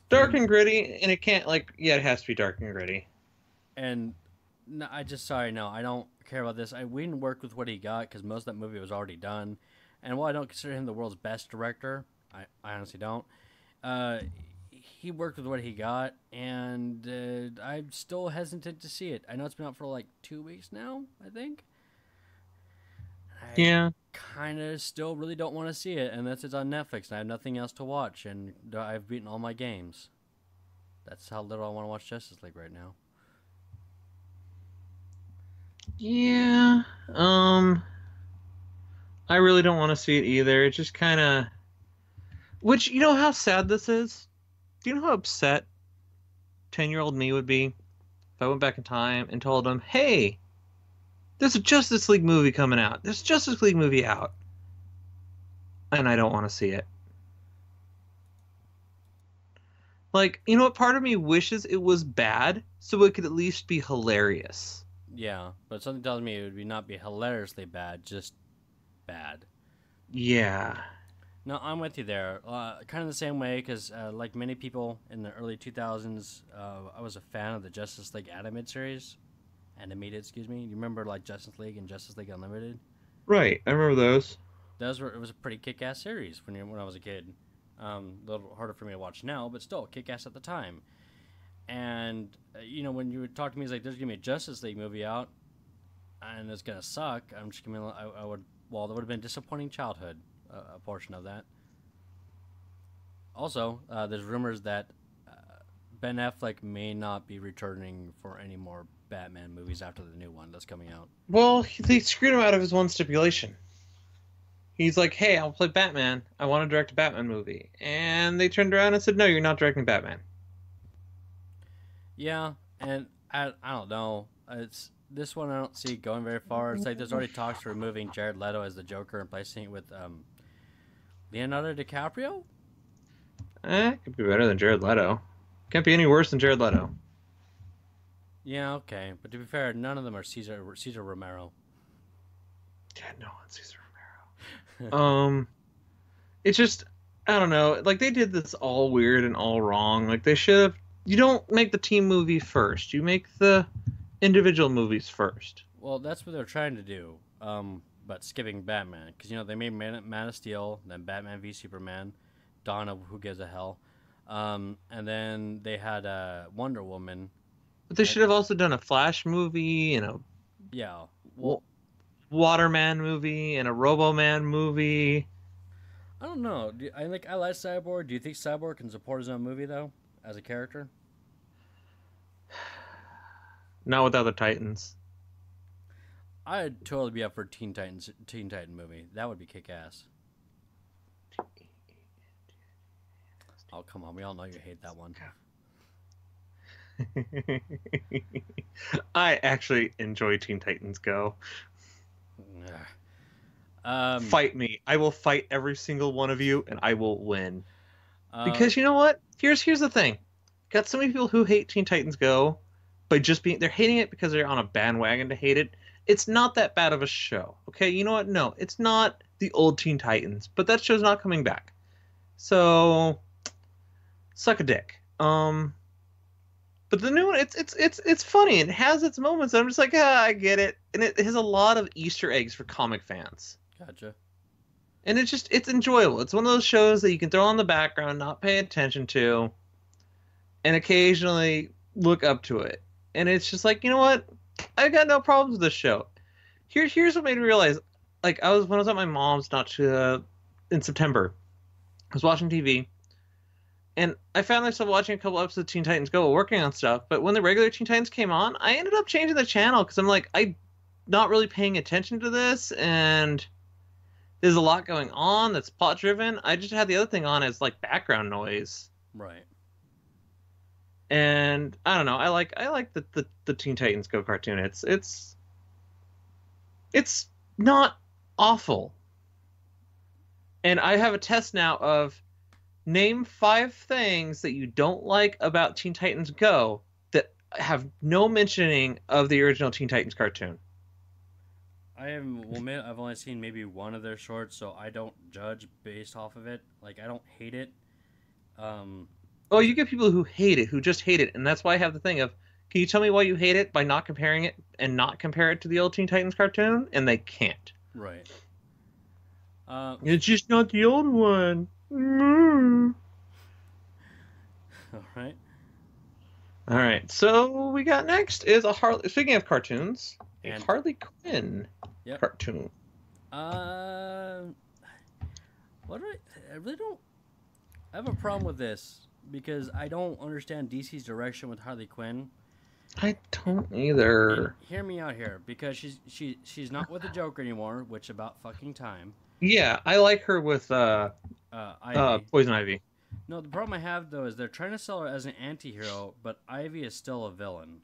Dark and gritty, and it can't, it has to be dark and gritty. And no, I don't care about this. We didn't work with what he got because most of that movie was already done. And while I don't consider him the world's best director, I honestly don't, he worked with what he got, and I'm still hesitant to see it. I know it's been out for 2 weeks now, I think. Yeah. Kind of still really don't want to see it unless it's on Netflix and I have nothing else to watch and I've beaten all my games. That's how little I want to watch Justice League right now. Yeah. I really don't want to see it either. It just kind of, which you know how sad this is. Do you know how upset 10-year-old me would be if I went back in time and told him, "Hey, there's a Justice League movie coming out. There's a Justice League movie out, and I don't want to see it." Like, you know what? Part of me wishes it was bad so it could at least be hilarious. Yeah, but something tells me it would be not be hilariously bad, just bad. Yeah. No, I'm with you there. Kind of the same way, because like many people in the early 2000s, I was a fan of the Justice League animated, excuse me. You remember like Justice League and Justice League Unlimited? Right. I remember those. It was a pretty kick-ass series when I was a kid. A little harder for me to watch now, but still kick-ass at the time. And when you would talk to me, it's like there's gonna be a Justice League movie out, and it's gonna suck. I'm just gonna, I would, well, that would have been disappointing childhood, a portion of that. Also, there's rumors that Ben Affleck may not be returning for any more Batman movies after the new one that's coming out. Well, they screwed him out of his one stipulation. He's like, "Hey, I'll play Batman. I want to direct a Batman movie." And they turned around and said, "No, you're not directing Batman." Yeah, and I don't know. It's this one I don't see going very far. It's like there's already talks for removing Jared Leto as the Joker and replacing it with Leonardo DiCaprio. It could be better than Jared Leto. Can't be any worse than Jared Leto. Yeah, okay, but to be fair, none of them are Cesar Romero. Yeah, no, it's Cesar Romero. It's just, I don't know. Like, they did this all weird and all wrong. Like, they should have. You don't make the team movie first. You make the individual movies first. Well, that's what they're trying to do. But skipping Batman, because they made Man of Steel, then Batman v Superman, Dawn of Who Gives a Hell, and then they had Wonder Woman. But they should have also done a Flash movie and a Yeah, well, Waterman movie and a Roboman movie. I don't know. I like Cyborg. Do you think Cyborg can support his own movie though, as a character? Not without the Titans. I'd totally be up for a Teen Titan movie. That would be kick ass. Oh come on, we all know you hate that one. I actually enjoy Teen Titans Go. Um, Fight me. I will fight every single one of you, and I will win. Because you know what? Here's the thing. Got so many people who hate Teen Titans Go, but they're hating it because they're on a bandwagon to hate it. It's not that bad of a show. Okay, you know what? No, it's not the old Teen Titans, but that show's not coming back. So suck a dick. But the new one, it's funny. It has its moments. I'm just like, I get it, and it has a lot of Easter eggs for comic fans. Gotcha. And it's enjoyable. It's one of those shows that you can throw on the background, not pay attention to, and occasionally look up to it. And it's just like, you know what? I got no problems with this show. Here's what made me realize. Like when I was at my mom's in September, I was watching TV. And I found myself watching a couple episodes of Teen Titans Go while working on stuff. But when the regular Teen Titans came on, I ended up changing the channel because I'm like, I'm not really paying attention to this. And there's a lot going on that's plot driven. I just had the other thing on as like background noise. Right. And I don't know. I like the Teen Titans Go cartoon. It's not awful. And I have a test now of name 5 things that you don't like about Teen Titans Go that have no mentioning of the original Teen Titans cartoon. I've only seen maybe one of their shorts, so I don't judge based off of it. Like, I don't hate it. Oh, you get people who hate it, who just hate it, and that's why I have the thing of, can you tell me why you hate it by not comparing it and not compare it to the old Teen Titans cartoon? And they can't. Right. It's just not the old one. Mm. All right. All right. So we got next is a Harley. Speaking of cartoons, a Harley Quinn cartoon. What do I really don't. I have a problem with this because I don't understand DC's direction with Harley Quinn. I don't either. Hear me out here, because she's not with the Joker anymore, which about fucking time. Yeah, I like her with Ivy. Poison Ivy. No, the problem I have though is they're trying to sell her as an anti-hero, but Ivy is still a villain.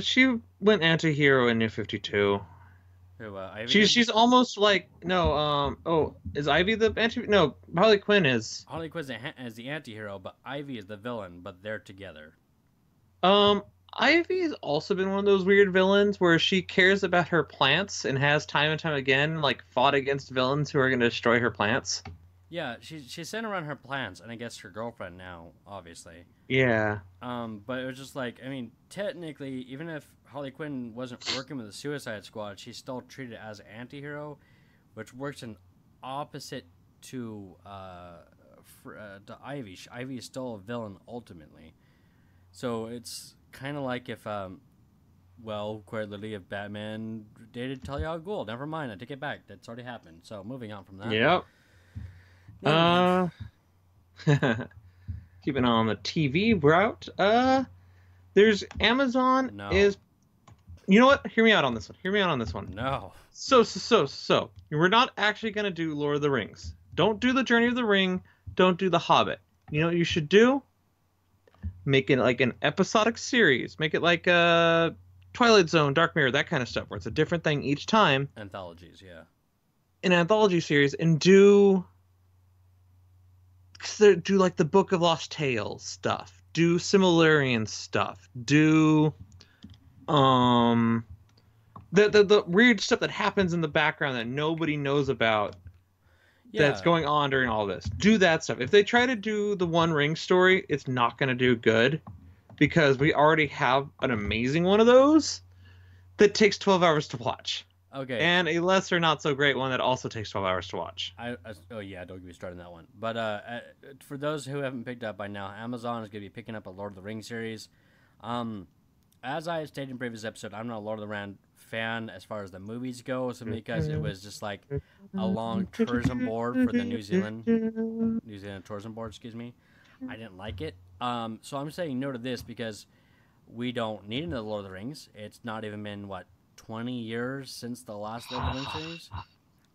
She went anti-hero in New 52. Who, Ivy She's did? she's almost like no is Ivy the anti? No, Harley Quinn is. Harley Quinn is the anti-hero, but Ivy is the villain, but they're together. Um, Ivy has also been one of those weird villains where she cares about her plants and has time and time again like fought against villains who are going to destroy her plants. Yeah, she's sent around her plans, and I guess her girlfriend now, obviously. Yeah. But it was just like, I mean, technically, even if Harley Quinn wasn't working with the Suicide Squad, she's still treated as an anti-hero, which works in opposite to Ivy. Ivy is still a villain ultimately. So it's kind of like if, well, quite literally, if Batman dated Talia al Ghul. Never mind, I take it back. That's already happened. So moving on from that. Yep. Keeping on the TV route. There's Amazon No. is. You know what? Hear me out on this one. Hear me out on this one. No. So. We're not actually gonna do Lord of the Rings. Don't do the Journey of the Ring. Don't do the Hobbit. You know what you should do? Make it like an episodic series. Make it like Twilight Zone, Dark Mirror, that kind of stuff, where it's a different thing each time. Anthologies, yeah. An anthology series, and do like the Book of Lost Tales stuff. Do Silmarillion stuff. Do the weird stuff that happens in the background that nobody knows about. Yeah. That's going on during all this. Do that stuff. If they try to do the One Ring story, it's not going to do good because we already have an amazing one of those that takes 12 hours to watch. Okay. And a lesser, not so great one that also takes 12 hours to watch. Oh yeah, don't get me started on that one. But for those who haven't picked up by now, Amazon is going to be picking up a Lord of the Rings series. As I stated in previous episode, I'm not a Lord of the Rings fan as far as the movies go, so because it was just like a long tourism board for the New Zealand tourism board, excuse me. I didn't like it. So I'm saying no to this because we don't need another Lord of the Rings. It's not even been 20 years since the last Lord of the Rings series.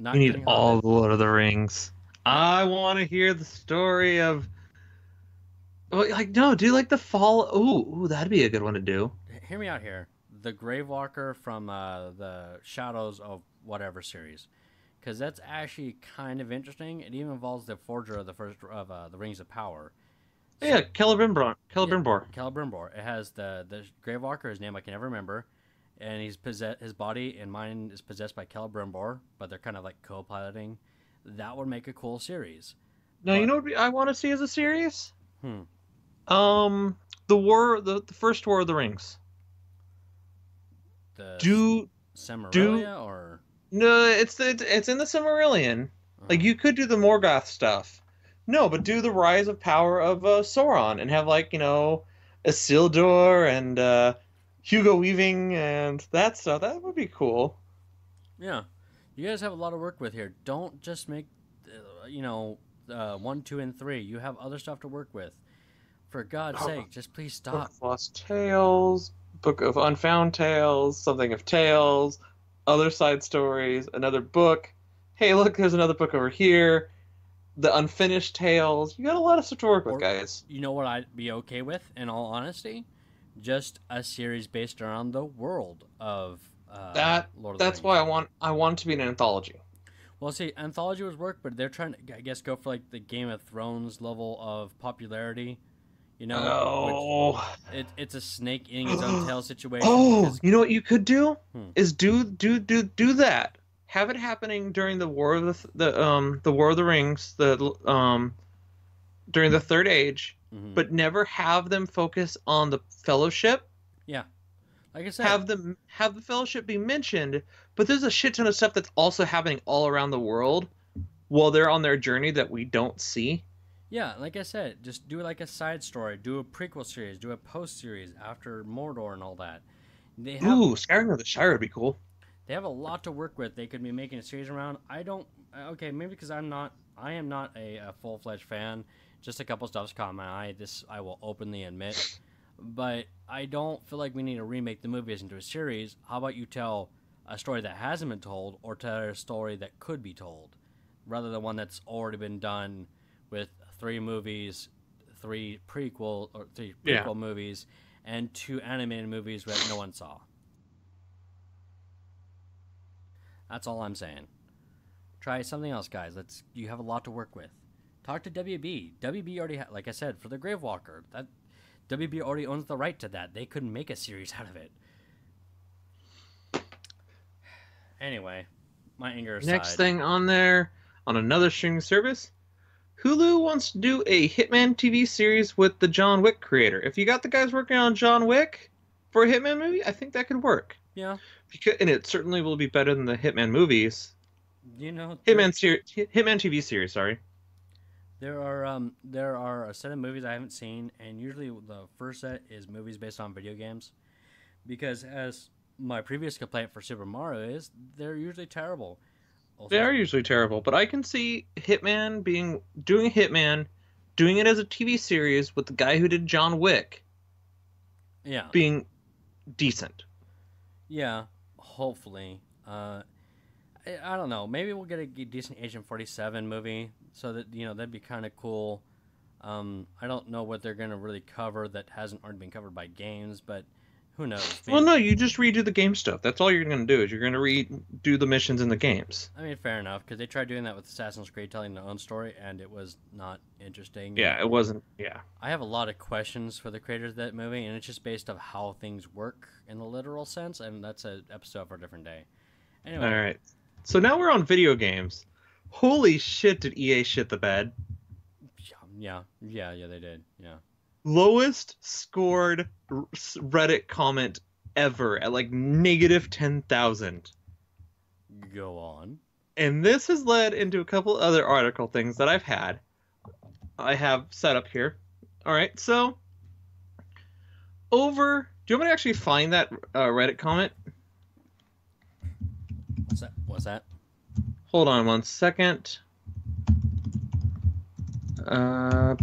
We need all the Lord of the Rings. I want to hear the story of do like the fall. Ooh, that'd be a good one to do. Hear me out here. The Gravewalker from the Shadows of whatever series, because that's actually kind of interesting. It even involves the forger of the Rings of Power. So, yeah, Celebrimbor. It has the Gravewalker. His name I can never remember, and his body and mind is possessed by Celebrimbor, but they're kind of like co-piloting. That would make a cool series. No, you know what I want to see as a series? The first War of the Rings. Silmarillion or no? It's in the Silmarillion. Like you could do the Morgoth stuff. No, but do the rise of power of Sauron and have Isildur and Hugo Weaving and that stuff. That would be cool. Yeah, you guys have a lot of work with here. Don't just make 1, 2, and 3. You have other stuff to work with. For God's sake, just please stop. Book of Lost Tales, Book of Unfound Tales, Something of Tales, other side stories, another book. Hey, look, there's another book over here. The Unfinished Tales. You got a lot of stuff to work with, guys. You know what I'd be okay with, in all honesty? Just a series based around the world of Lord of the Rings. That's why I want it to be an anthology. Well, see, anthology would work, but they're trying to, I guess, go for like the Game of Thrones level of popularity. You know, it's a snake eating its own tail situation. You know what you could do is do that. Have it happening during the War of the War of the Rings, during the Third Age, but never have them focus on the Fellowship. Yeah, like I said, have the Fellowship be mentioned, but there's a shit ton of stuff that's also happening all around the world while they're on their journey that we don't see. Yeah, like I said, just do like a side story, do a prequel series, do a post series after Mordor and all that. Skyrim of the Shire would be cool. They have a lot to work with. They could be making a series around. Okay, maybe because I am not a full-fledged fan. Just a couple stuff's caught my eye. This I will openly admit. But I don't feel like we need to remake the movies into a series. How about you tell a story that hasn't been told, or tell a story that could be told, rather than one that's already been done with 3 movies, 3 Yeah. prequel movies, and 2 animated movies that no one saw. That's all I'm saying. Try something else, guys. You have a lot to work with. Talk to WB. WB already, like I said, for the Gravewalker, that WB already owns the right to that. They couldn't make a series out of it. Anyway, my anger aside. Next thing on there, on another streaming service, Hulu wants to do a Hitman TV series with the John Wick creator. If you got the guys working on John Wick for a Hitman movie, I think that could work. Yeah. And it certainly will be better than the Hitman movies. You know, Hitman TV series, sorry. There are a set of movies I haven't seen, and usually the first set is movies based on video games, because as my previous complaint for Super Mario is, they're usually terrible. Also, they are usually terrible, but I can see doing Hitman, doing it as a TV series with the guy who did John Wick. Yeah. Being decent. Yeah, hopefully. I don't know. Maybe we'll get a decent Agent 47 movie, so that, that'd be kind of cool. I don't know what they're going to really cover that hasn't already been covered by games, but who knows? Maybe. Well, no, you just redo the game stuff. That's all you're going to do, is you're going to redo the missions in the games. I mean, fair enough, because they tried doing that with Assassin's Creed, telling their own story, and it was not interesting. Yeah, it wasn't, yeah. I have a lot of questions for the creators of that movie, and it's just based on how things work in the literal sense, and that's an episode for a different day. Anyway. All right. So now we're on video games. Holy shit, did EA shit the bed? Yeah, they did, yeah. Lowest scored Reddit comment ever at like negative 10,000. Go on. And this has led into a couple other article things that I have set up here. All right, so do you want me to actually find that Reddit comment? What's that? Hold on 1 second. All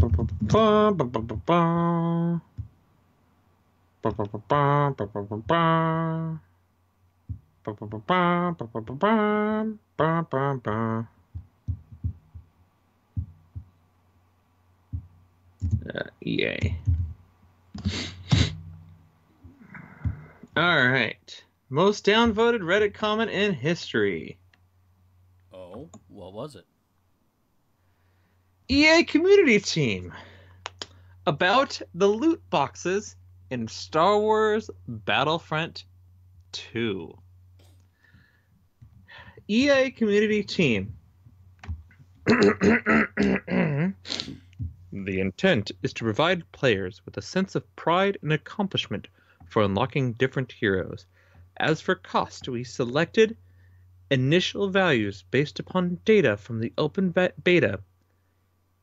right. Most downvoted Reddit comment in history. Oh, what was it? EA community team. About the loot boxes in Star Wars Battlefront 2. EA community team. The intent is to provide players with a sense of pride and accomplishment for unlocking different heroes. As for cost, we selected initial values based upon data from the open beta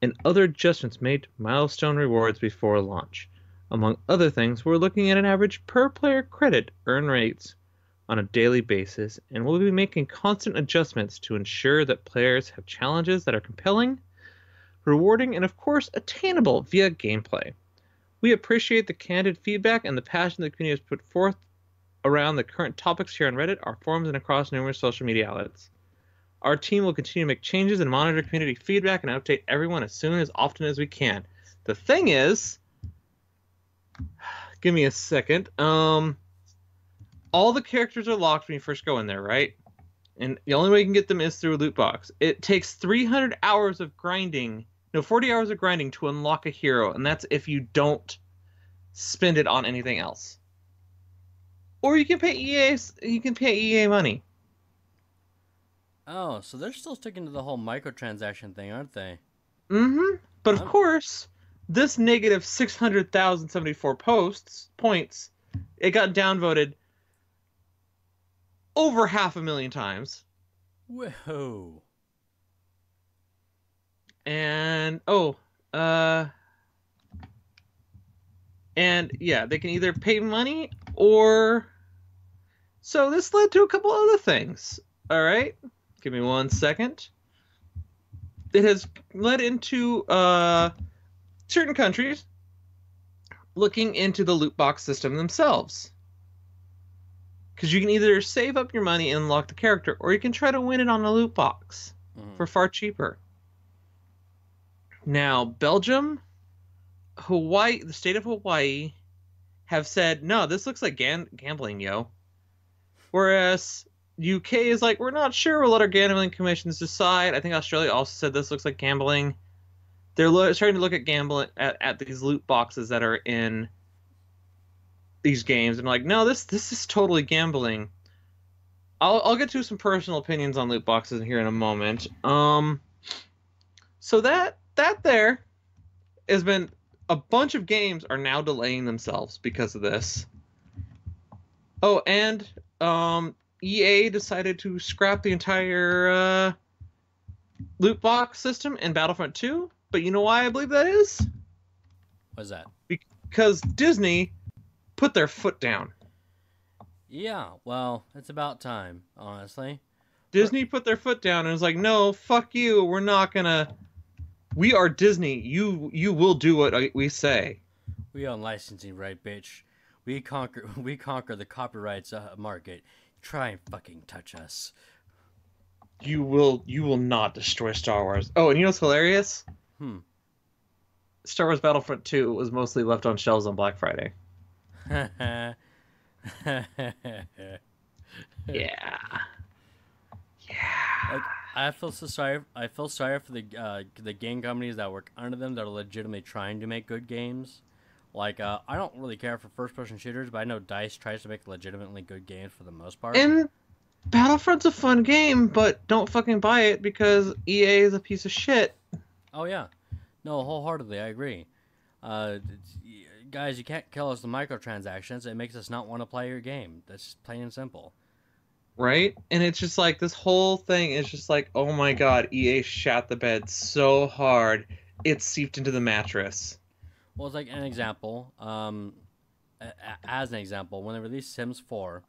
and other adjustments made to milestone rewards before launch. Among other things, we're looking at an average per player credit earn rates on a daily basis, and we'll be making constant adjustments to ensure that players have challenges that are compelling, rewarding, and of course attainable via gameplay. We appreciate the candid feedback and the passion the community has put forth around the current topics here on Reddit, our forums, and across numerous social media outlets. Our team will continue to make changes and monitor community feedback and update everyone as often as we can. The thing is, give me a second. All the characters are locked when you first go in there, right? And the only way you can get them is through a loot box. It takes 300 hours of grinding, 40 hours of grinding to unlock a hero, and that's if you don't spend it on anything else. Or you can pay EA money. Oh, so they're still sticking to the whole microtransaction thing, aren't they? Mm-hmm. But of course, this negative 600,074 points, it got downvoted over 500,000 times. Whoa. And yeah, they can either pay money or. So this led to a couple other things. All right. Give me 1 second. It has led into certain countries looking into the loot box system themselves. Because you can either save up your money and unlock the character, or you can try to win it on a loot box for far cheaper. Now, Belgium, Hawaii, the state of Hawaii, have said, no, this looks like gambling, yo. Whereas UK is like, we're not sure. We'll let our gambling commissions decide. I think Australia also said this looks like gambling. They're starting to look at gambling at these loot boxes that are in these games, and like, no, this is totally gambling. I'll get to some personal opinions on loot boxes here in a moment. So that there has been a bunch of games are now delaying themselves because of this. Oh, and EA decided to scrap the entire loot box system in Battlefront 2. But you know why I believe that is? What's that? Because Disney put their foot down. Yeah, well, it's about time, honestly. Disney put their foot down and was like, no, fuck you. We're not gonna... We are Disney. You will do what we say. We own licensing, right, bitch? We conquer the copyrights market. Try and fucking touch us. You will not destroy Star Wars. Oh, and you know what's hilarious? Star Wars Battlefront 2 was mostly left on shelves on Black Friday. Yeah. Like, I feel sorry for the game companies that work under them that are legitimately trying to make good games. Like, I don't really care for first-person shooters, but I know DICE tries to make legitimately good games for the most part. And Battlefront's a fun game, but don't fucking buy it because EA is a piece of shit. Oh yeah, no, wholeheartedly, I agree. Guys, you can't kill us the microtransactions. It makes us not want to play your game. That's just plain and simple. Right? And it's just like, this whole thing is just like, oh my god, EA shat the bed so hard, it seeped into the mattress. Well, it's like an example. As an example, when they released Sims 4,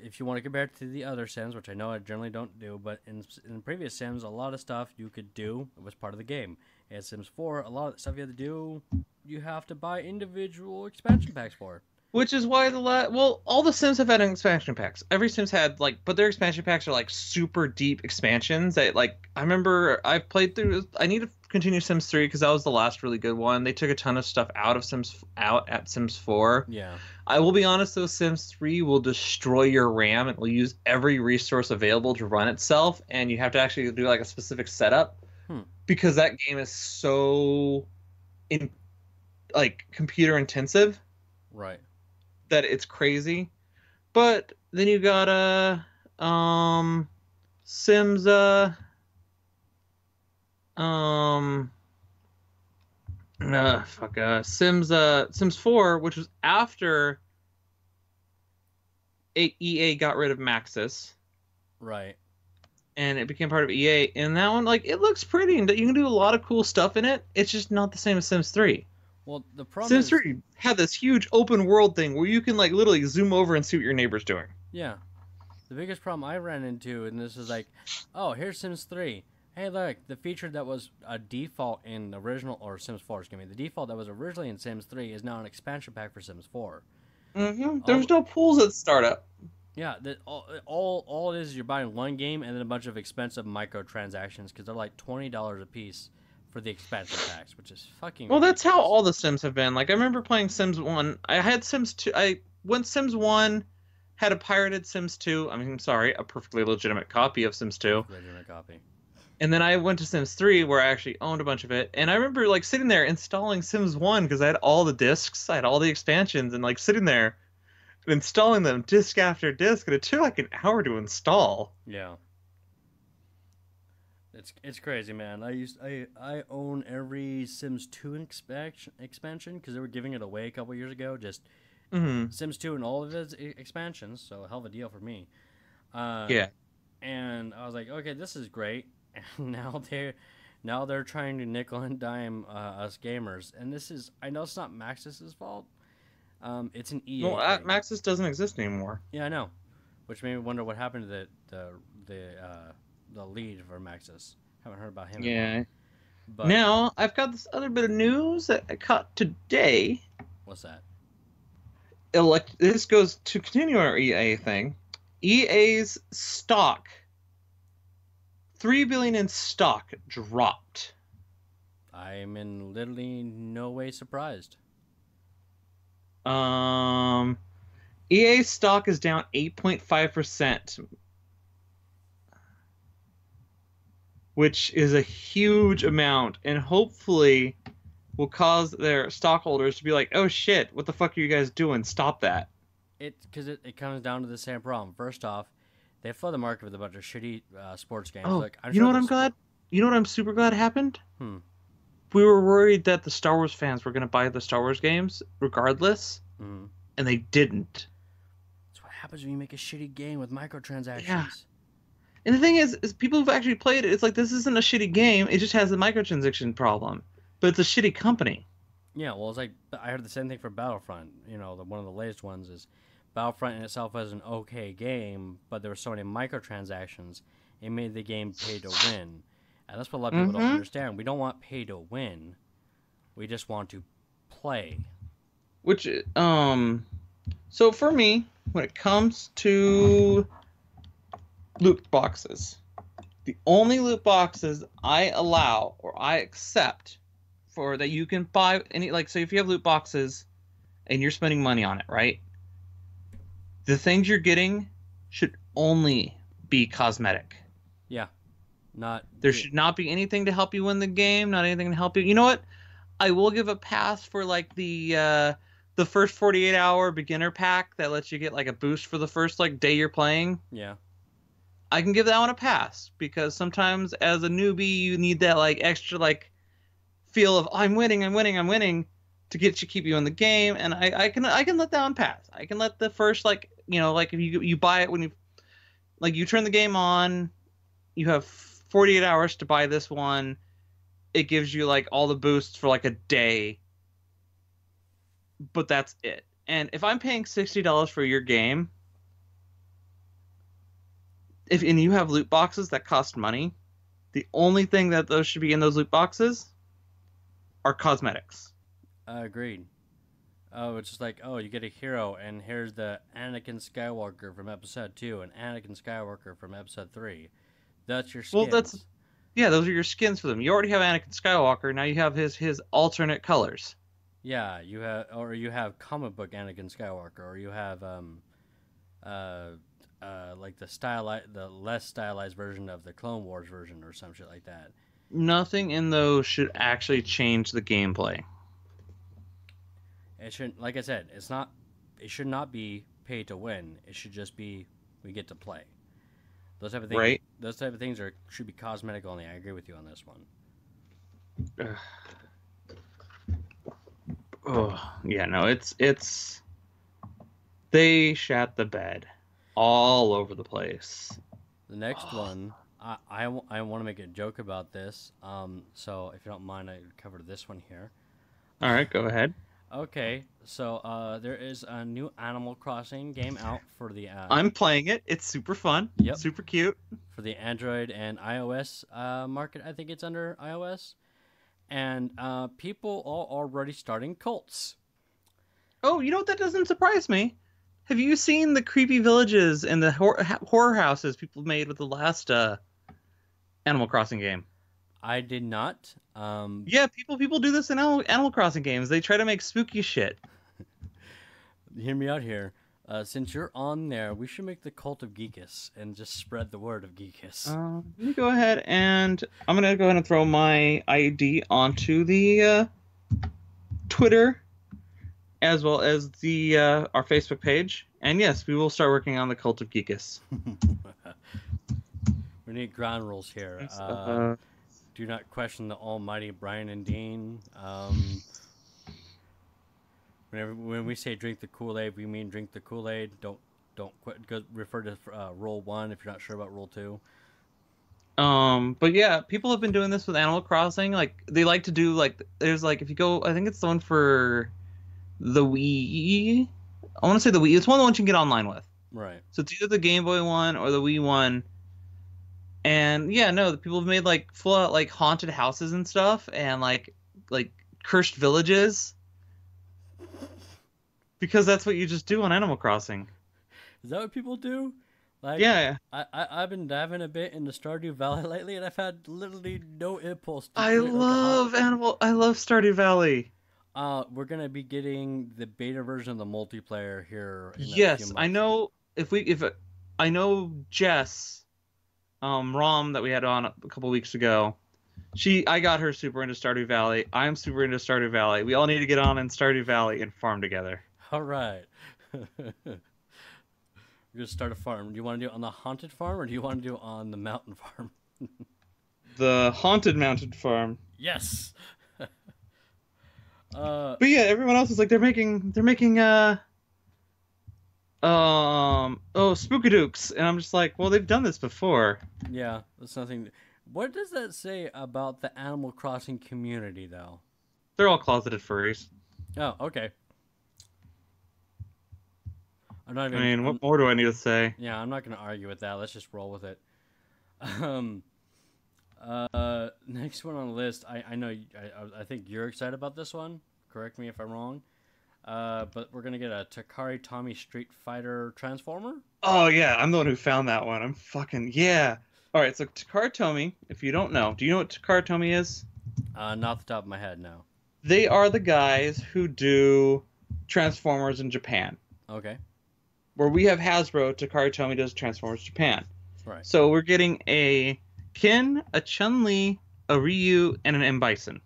if you want to compare it to the other Sims, which I know I generally don't do, but in previous Sims, a lot of stuff you could do, it was part of the game. In Sims 4, a lot of the stuff you had to do, you have to buy individual expansion packs for. Which is why all the Sims have had expansion packs. Every Sims had, like, but their expansion packs are, like, super deep expansions that, like, I remember I've played through, I need to continue Sims 3 because that was the last really good one. They took a ton of stuff out at Sims 4. Yeah. I will be honest though, Sims 3 will destroy your RAM. It will use every resource available to run itself, and you have to actually do, like, a specific setup because that game is so computer intensive. Right. That it's crazy. But then you got Sims Sims 4, which was after EA got rid of Maxis. Right. And it became part of EA, and that one, like, it looks pretty and you can do a lot of cool stuff in it. It's just not the same as Sims 3. Well, the problem Sims 3 had this huge open world thing where you can, like, literally zoom over and see what your neighbor's doing. Yeah. The biggest problem I ran into, and this is like, oh, here's Sims 3. Hey, look, the feature that was a default in original, or Sims 4, excuse me, the default that was originally in Sims 3 is now an expansion pack for Sims 4. There's no pools at startup. Yeah, all it is you're buying one game and then a bunch of expensive microtransactions because they're like $20 a piece for the expansion packs, which is fucking well, ridiculous. that's how all the Sims have been. Like, I remember playing Sims 1. I had Sims 2. When Sims 1 had a pirated Sims 2. I mean, sorry, a perfectly legitimate copy of Sims 2. Legitimate copy. And then I went to Sims 3 where I actually owned a bunch of it. And I remember, like, sitting there installing Sims 1 because I had all the discs. I had all the expansions and, like, sitting there installing them disc after disc. And it took, like, an hour to install. Yeah. It's crazy, man. I own every Sims 2 expansion because they were giving it away a couple years ago. Just Sims 2 and all of its expansions, so a hell of a deal for me. Yeah. And I was like, okay, this is great. And now they're trying to nickel and dime us gamers. And I know it's not Maxis' fault. It's an EA. Well, Maxis doesn't exist anymore. Yeah, I know. Which made me wonder what happened to the lead for Maxis. Haven't heard about him. Yeah. But Now, I've got this other bit of news that I caught today. what's that? This goes to continue our EA thing. EA's stock, 3 billion in stock, dropped. I'm in literally no way surprised. EA stock is down 8.5%, which is a huge amount, and hopefully will cause their stockholders to be like, oh shit, what the fuck are you guys doing? Stop that. Because it comes down to the same problem. First off, they flood the market with a bunch of shitty sports games. Oh, Like, I'm you sure know what I'm glad? You know what I'm super glad happened? Hmm. We were worried that the Star Wars fans were going to buy the Star Wars games regardless, Mm-hmm. and they didn't. That's what happens when you make a shitty game with microtransactions. Yeah. And the thing is people who've actually played it, it's like, this isn't a shitty game, it just has a microtransaction problem. But it's a shitty company. Yeah, well, it's like, I heard the same thing for Battlefront. You know, one of the latest ones is Battlefront in itself was an okay game, but there were so many microtransactions, it made the game pay to win. And that's what a lot of people don't understand. We don't want pay to win. We just want to play. Which, so for me, when it comes to loot boxes, the only loot boxes I allow or I accept for that you can buy any, like, say if you have loot boxes and you're spending money on it, right? The things you're getting should only be cosmetic. Yeah. There should not be anything to help you win the game, not anything to help you. You know what? I will give a pass for like the first 48-hour beginner pack that lets you get like a boost for the first like day you're playing. Yeah. I can give that one a pass because sometimes as a newbie you need that like extra like feel of I'm winning to keep you in the game, and I can let that one pass. I can let the first like, you know, like if you buy it when you turn the game on, you have 48 hours to buy this one. It gives you like all the boosts for like a day, but that's it. And if I'm paying $60 for your game, and you have loot boxes that cost money, the only thing that those should be in those loot boxes are cosmetics. Agreed. Oh, it's just like, oh, you get a hero, and here's the Anakin Skywalker from Episode 2 and Anakin Skywalker from Episode 3. That's your skins. Well, those are your skins for them. You already have Anakin Skywalker. Now you have his alternate colors. Yeah, you have comic book Anakin Skywalker, or you have like the less stylized version of the Clone Wars version, or some shit like that. Nothing in those should actually change the gameplay. It shouldn't, like I said, it should not be pay to win. It should just be we get to play. Those type of things. Right. Those type of things should be cosmetic only. I agree with you on this one. Oh yeah, no, it's they shat the bed all over the place. The next one, I want to make a joke about this. So if you don't mind, I cover this one here. All right, go ahead. Okay, so there is a new Animal Crossing game out for the. I'm playing it. It's super fun. Yep. Super cute. For the Android and iOS market, I think it's under iOS, and people are already starting cults. Oh, you know what? That doesn't surprise me. Have you seen the creepy villages and the horror houses people made with the last Animal Crossing game? I did not. Yeah, people do this in Animal Crossing games. They try to make spooky shit. Hear me out here. Since you're on there, we should make the cult of Geekus and just spread the word of Geekus. Let me go ahead and I'm gonna go ahead and throw my ID onto the Twitter as well as the our Facebook page. And yes, we will start working on the cult of Geekus. We need ground rules here. Do not question the almighty Bryan and Dean. When we say drink the Kool-Aid, we mean drink the Kool-Aid. Don't refer to rule 1 if you're not sure about rule 2. But yeah, people have been doing this with Animal Crossing. Like they like to do like there's like if you go, I think it's the one for the Wii. I want to say the Wii. It's one of the ones you can get online with. Right. So it's either the Game Boy one or the Wii one. And yeah, no, the people have made like full out like haunted houses and stuff, and like cursed villages, because that's what you just do on Animal Crossing. Is that what people do? Like, Yeah, I've been diving a bit into Stardew Valley lately, and I've had literally no impulse to I create like I love Stardew Valley. we're gonna be getting the beta version of the multiplayer here in a few Yes, I months. know. If I know Jess, Rom that we had on a couple weeks ago. I got her super into Stardew Valley. I'm super into Stardew Valley. We all need to get on in Stardew Valley and farm together. All right. We're gonna start a farm. Do you want to do it on the haunted farm or do you want to do it on the mountain farm? The haunted mountain farm. Yes. But yeah, everyone else is like they're making Spookadooks, and I'm just like, well, they've done this before. Yeah, that's nothing. What does that say about the Animal Crossing community, though? They're all closeted furries. Oh, okay. I'm not I even. mean, what more do I need to say? Yeah, I'm not gonna argue with that. Let's just roll with it. Next one on the list. I know. I think you're excited about this one. Correct me if I'm wrong. But we're gonna get a Takari Tommy Street Fighter Transformer. Oh yeah, I'm the one who found that one. I'm fucking yeah. All right, so Takara Tomy, if you don't know, do you know what Takara Tomy is? Not off the top of my head, no. They are the guys who do Transformers in Japan. Okay. Where we have Hasbro, Takara Tomy does Transformers Japan. Right. So we're getting a Kin, a Chun-Li, a Ryu, and an M. Bison.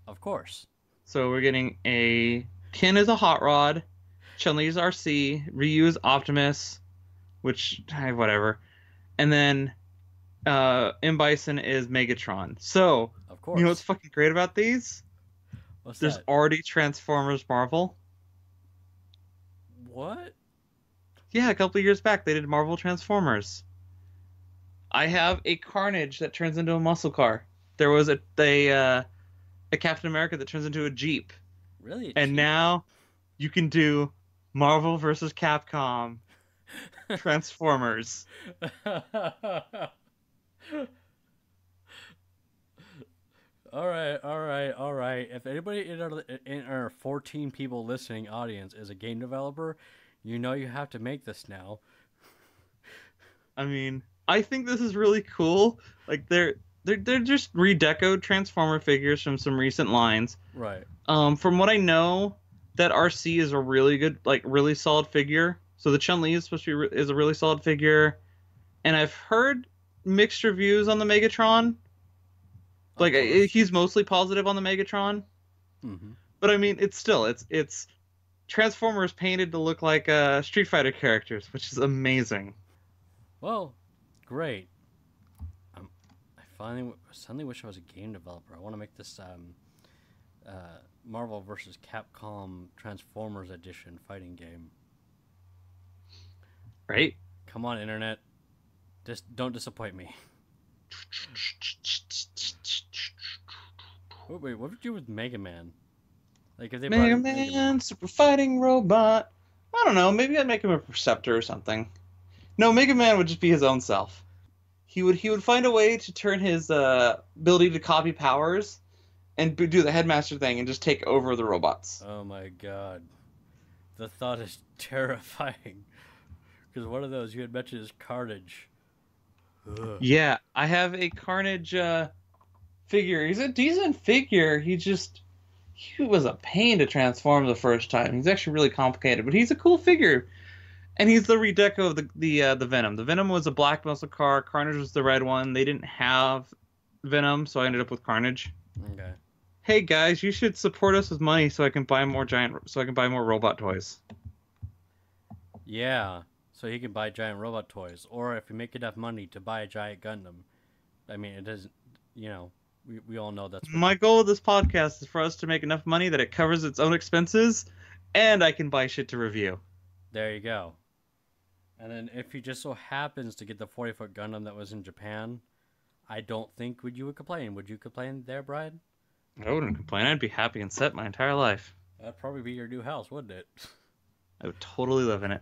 Of course. So we're getting a Kin is a Hot Rod, Chun-Li is RC, Ryu is Optimus, which, whatever. And then M. Bison is Megatron. So, Of course. you know what's fucking great about these? There's that? already Transformers Marvel. What? Yeah, a couple of years back they did Marvel Transformers. I have a Carnage that turns into a muscle car. There was a Captain America that turns into a Jeep. Really? And now you can do Marvel versus Capcom Transformers. All right. If anybody in our 14 people listening audience is a game developer, you know you have to make this now. I mean, I think this is really cool. Like they're just redecoed Transformer figures from some recent lines. Right. From what I know, that RC is a really good, like really solid figure. So the Chun-Li is supposed to be is a really solid figure, and I've heard mixed reviews on the Megatron. Like he's mostly positive on the Megatron, but I mean it's Transformers painted to look like Street Fighter characters, which is amazing. Well, great. I suddenly wish I was a game developer. I want to make this Marvel vs. Capcom Transformers Edition fighting game. Right? Come on, internet. Just don't disappoint me. Wait, what would you do with Mega Man? Like if they Mega Man, super fighting robot. I don't know. Maybe I'd make him a Perceptor or something. No, Mega Man would just be his own self. He would find a way to turn his ability to copy powers and do the headmaster thing and just take over the robots. Oh my god. The thought is terrifying. Because one of those you had mentioned is Carnage. Ugh. Yeah, I have a Carnage figure. He's a decent figure. He was a pain to transform the first time. He's actually really complicated, but he's a cool figure. And he's the redeco of the Venom. The Venom was a black muscle car. Carnage was the red one. They didn't have Venom, so I ended up with Carnage. Okay. Hey guys, you should support us with money so I can buy more robot toys. Yeah, so he can buy giant robot toys, or if you make enough money to buy a giant Gundam. I mean, it doesn't. We all know that's My goal with this podcast is for us to make enough money that it covers its own expenses, and I can buy shit to review. There you go. And then if he just so happens to get the 40-foot Gundam that was in Japan, I don't think you would complain. Would you complain there, Bryan? I wouldn't complain. I'd be happy and set my entire life. That'd probably be your new house, wouldn't it? I would totally live in it.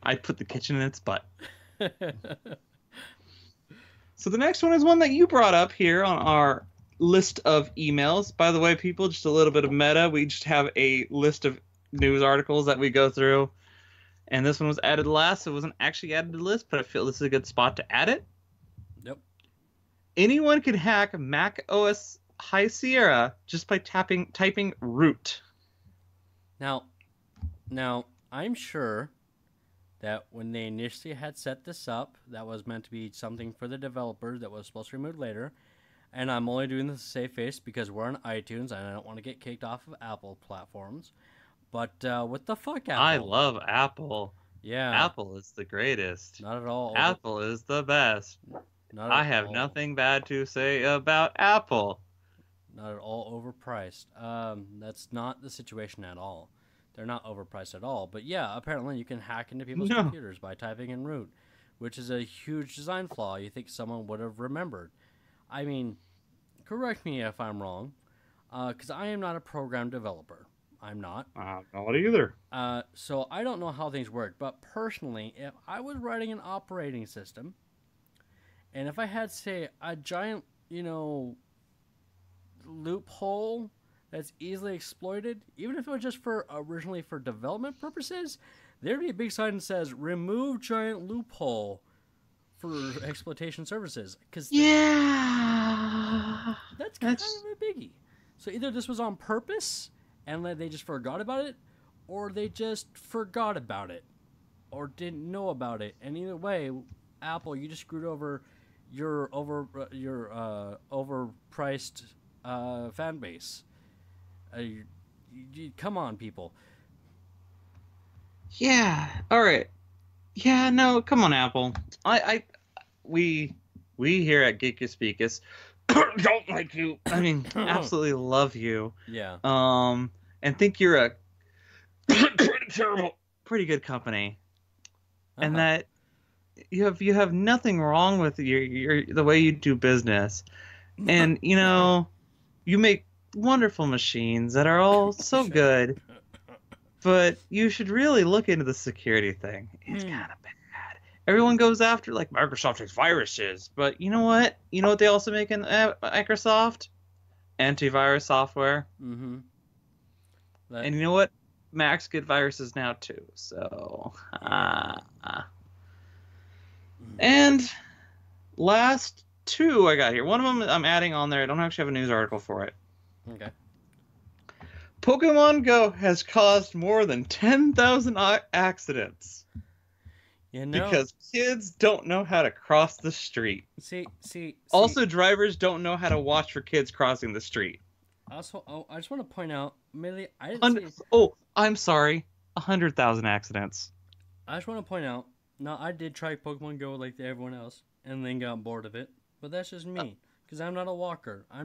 I'd put the kitchen in its butt. So the next one is one that you brought up here on our list of emails. By the way, people, just a little bit of meta. We just have a list of news articles that we go through. And this one was added last. So it wasn't actually added to the list, but I feel this is a good spot to add it. Yep. Anyone can hack Mac OS High Sierra just by typing root. Now, I'm sure that when they initially had set this up, that was meant to be something for the developers that was supposed to be removed later. And I'm only doing this to save face because we're on iTunes and I don't want to get kicked off of Apple platforms. But what the fuck, Apple? I love Apple. Yeah. Apple is the greatest. Not at all. Apple is the best. I have nothing bad to say about Apple. Not at all overpriced. That's not the situation at all. They're not overpriced at all. But yeah, apparently you can hack into people's computers by typing in root, which is a huge design flaw you think someone would have remembered. I mean, correct me if I'm wrong, because I am not a program developer. I'm not. I'm not either. So I don't know how things work. But personally, if I was writing an operating system, and if I had, say, a giant, loophole that's easily exploited, even if it was just originally for development purposes, there'd be a big sign that says "Remove giant loophole for exploitation services." Because that's kind of a biggie. So either this was on purpose and they just forgot about it, or they just forgot about it, or didn't know about it. And either way, Apple, you just screwed over your overpriced fan base. Come on, people. Yeah. All right. Yeah. No. Come on, Apple. We here at Geekus Speakus don't like you. I mean, absolutely love you. Yeah. And think you're a pretty good company, and that you have nothing wrong with your the way you do business, and you make wonderful machines that are all so good, but you should really look into the security thing. It's kind of bad. Everyone goes after like Microsoft takes viruses, but you know what? You know what they also make in Microsoft? Antivirus software. Mm-hmm. And you know what? Macs get viruses now too. So, and last two I got here. One of them I'm adding on there. I don't actually have a news article for it. Okay. Pokemon Go has caused more than 10,000 accidents. Because kids don't know how to cross the street. See. Also, drivers don't know how to watch for kids crossing the street. Also, I just want to point out, Millie, I'm sorry. 100,000 accidents. I just want to point out, now I did try Pokemon Go like everyone else, and then got bored of it. But that's just me, because I'm not a walker. I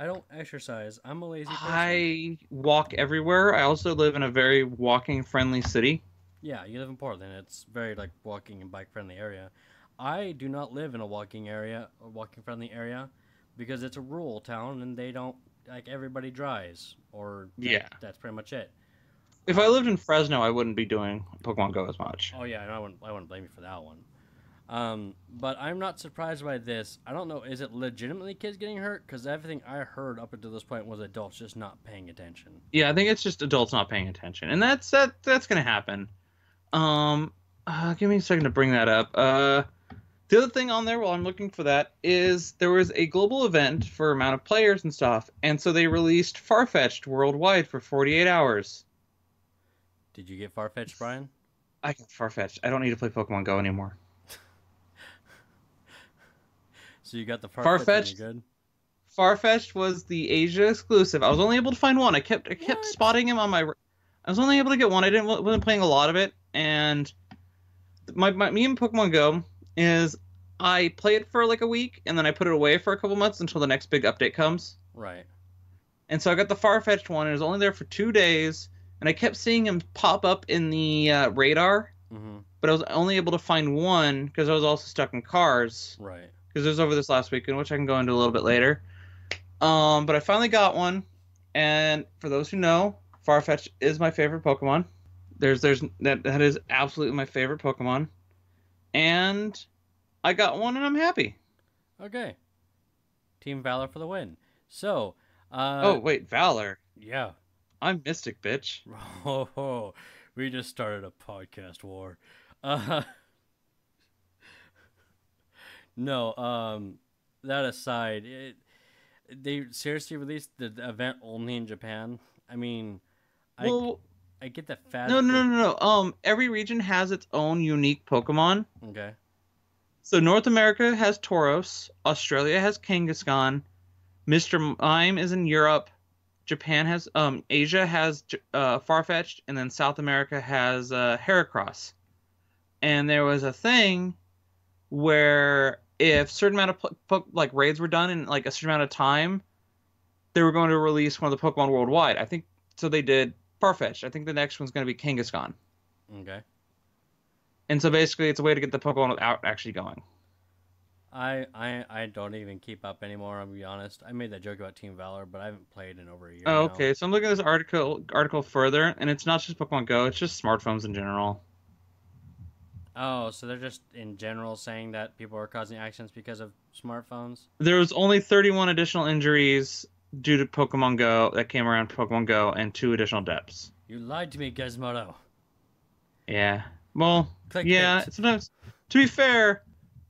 don't exercise. I'm a lazy person. I walk everywhere. I also live in a very walking-friendly city. Yeah, you live in Portland. It's very walking and bike-friendly area. I do not live in a walking friendly area, because it's a rural town and they don't everybody drives, or that's pretty much it. If I lived in Fresno, I wouldn't be doing Pokemon Go as much. Oh yeah, I wouldn't blame you for that one. But I'm not surprised by this. I don't know, is it legitimately kids getting hurt? Because everything I heard up until this point was adults just not paying attention. Yeah, I think it's just adults not paying attention, and that's gonna happen. Give me a second to bring that up. The other thing on there while I'm looking for that is there was a global event for amount of players and stuff, and so they released Farfetch'd worldwide for 48 hours. Did you get Farfetch'd, Bryan? I got Farfetch'd. I don't need to play Pokemon Go anymore. So you got the Farfetch'd. Good. Farfetch'd was the Asia exclusive. I was only able to find one. I kept spotting him on my. I was only able to get one. Wasn't playing a lot of it, and me and Pokemon Go is I play it for like a week and then I put it away for a couple months until the next big update comes. Right. And so I got the Farfetch'd one. It was only there for 2 days, and I kept seeing him pop up in the radar. Mm-hmm. But I was only able to find one because I was also stuck in cars. Right. Because it was over this last weekend, which I can go into a little bit later. But I finally got one, and for those who know, Farfetch'd is my favorite Pokemon. That is absolutely my favorite Pokemon. and I got one, and I'm happy. Okay. Team Valor for the win. So, Oh wait, Valor. yeah. I'm Mystic, bitch. Oh, we just started a podcast war. No, that aside, they seriously released the event only in Japan. I mean, Well, I get the fad. no. Every region has its own unique Pokemon. Okay. So North America has Tauros, Australia has Kangaskhan, Mr. Mime is in Europe, Japan has Asia has Farfetch'd, and then South America has Heracross. And there was a thing where if certain amount of like raids were done in like a certain amount of time, they were going to release one of the Pokemon worldwide. I think so. They did Farfetch'd. I think the next one's going to be Kangaskhan. Okay. And so basically, it's a way to get the Pokemon without actually going. I don't even keep up anymore. I'll be honest. I made that joke about Team Valor, but I haven't played in over a year. Oh, now. okay. So I'm looking at this article further, and it's not just Pokemon Go. It's just smartphones in general. Oh, so they're just in general saying that people are causing accidents because of smartphones? There was only 31 additional injuries due to Pokemon Go that came around Pokemon Go, and 2 additional deaths. You lied to me, Gizmodo. Yeah. Well, Clickbait. yeah. Sometimes, to be fair,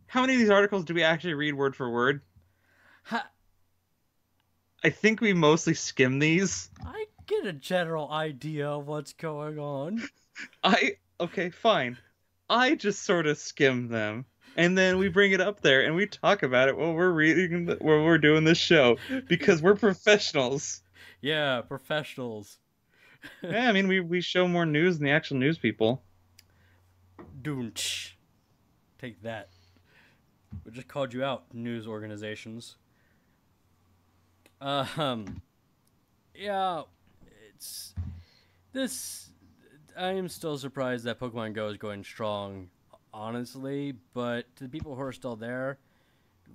how many of these articles do we actually read word for word? Ha! I think we mostly skim these. I get a general idea of what's going on. Okay, fine. I just sort of skim them, and then we bring it up there and we talk about it while we're doing this show because we're professionals. Yeah, professionals. Yeah, I mean we show more news than the actual news people. Doonch. Take that. We just called you out, news organizations. Yeah, it's this. I am still surprised that Pokemon Go is going strong, honestly. But to the people who are still there,